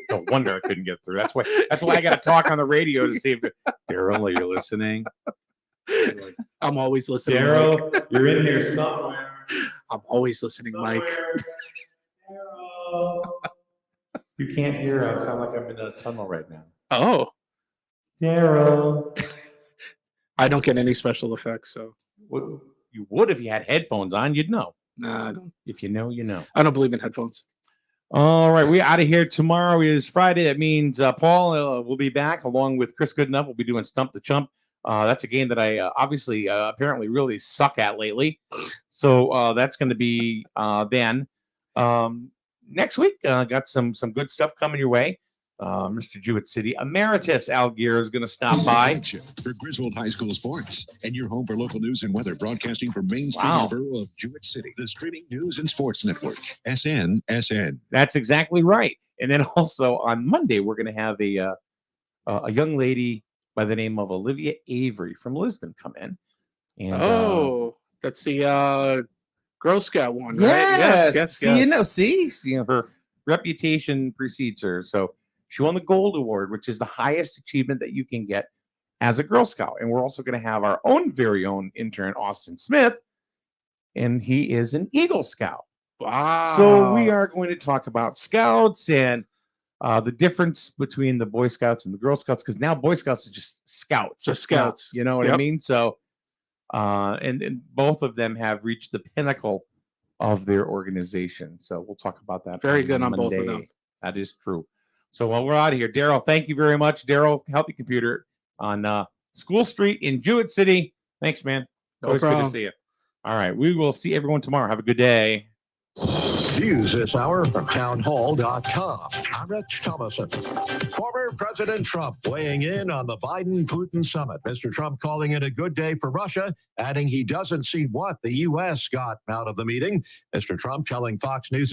no wonder I couldn't get through. That's why I got to talk on the radio to see if Daryl, are you listening? Like, I'm always listening. Daryl, Mike. You're in here somewhere. I'm always listening, Mike. Daryl. You can't hear. I sound like I'm in a tunnel right now. Oh. Daryl. I don't get any special effects, so. Well, you would if you had headphones on. You'd know. Nah, I don't. If you know, you know. I don't believe in headphones. All right, we're out of here. Tomorrow is Friday. That means Paul will be back along with Chris Goodenough. We'll be doing Stump the Chump. That's a game that I obviously apparently really suck at lately. So that's going to be then. Next week, got some good stuff coming your way. Mr. Jewett City Emeritus Al Gear is going to stop by for Griswold High School Sports and your home for local news and weather, broadcasting from Main Street in the borough of Jewett City, the streaming news and sports network, SNSN. That's exactly right. And then also on Monday, we're going to have a young lady by the name of Olivia Avery from Lisbon come in. And, that's the Girl Scout one, right? Yes. Her reputation precedes her. So she won the Gold Award, which is the highest achievement that you can get as a Girl Scout. And we're also going to have our own very own intern, Austin Smith, and he is an Eagle Scout. Wow. So we are going to talk about Scouts and the difference between the Boy Scouts and the Girl Scouts, because now Boy Scouts is just Scouts. Just Scouts. You know what I mean? So, and both of them have reached the pinnacle of their organization. So we'll talk about that. Very good on both of them. That is true. So while we're out of here, Daryl, thank you very much. Daryl, Healthy Computer on School Street in Jewett City. Thanks, man. Always good to see you. All right. We will see everyone tomorrow. Have a good day. News this hour from townhall.com. I'm Rich Thomason. Former President Trump weighing in on the Biden-Putin summit. Mr. Trump calling it a good day for Russia, adding he doesn't see what the U.S. got out of the meeting. Mr. Trump telling Fox News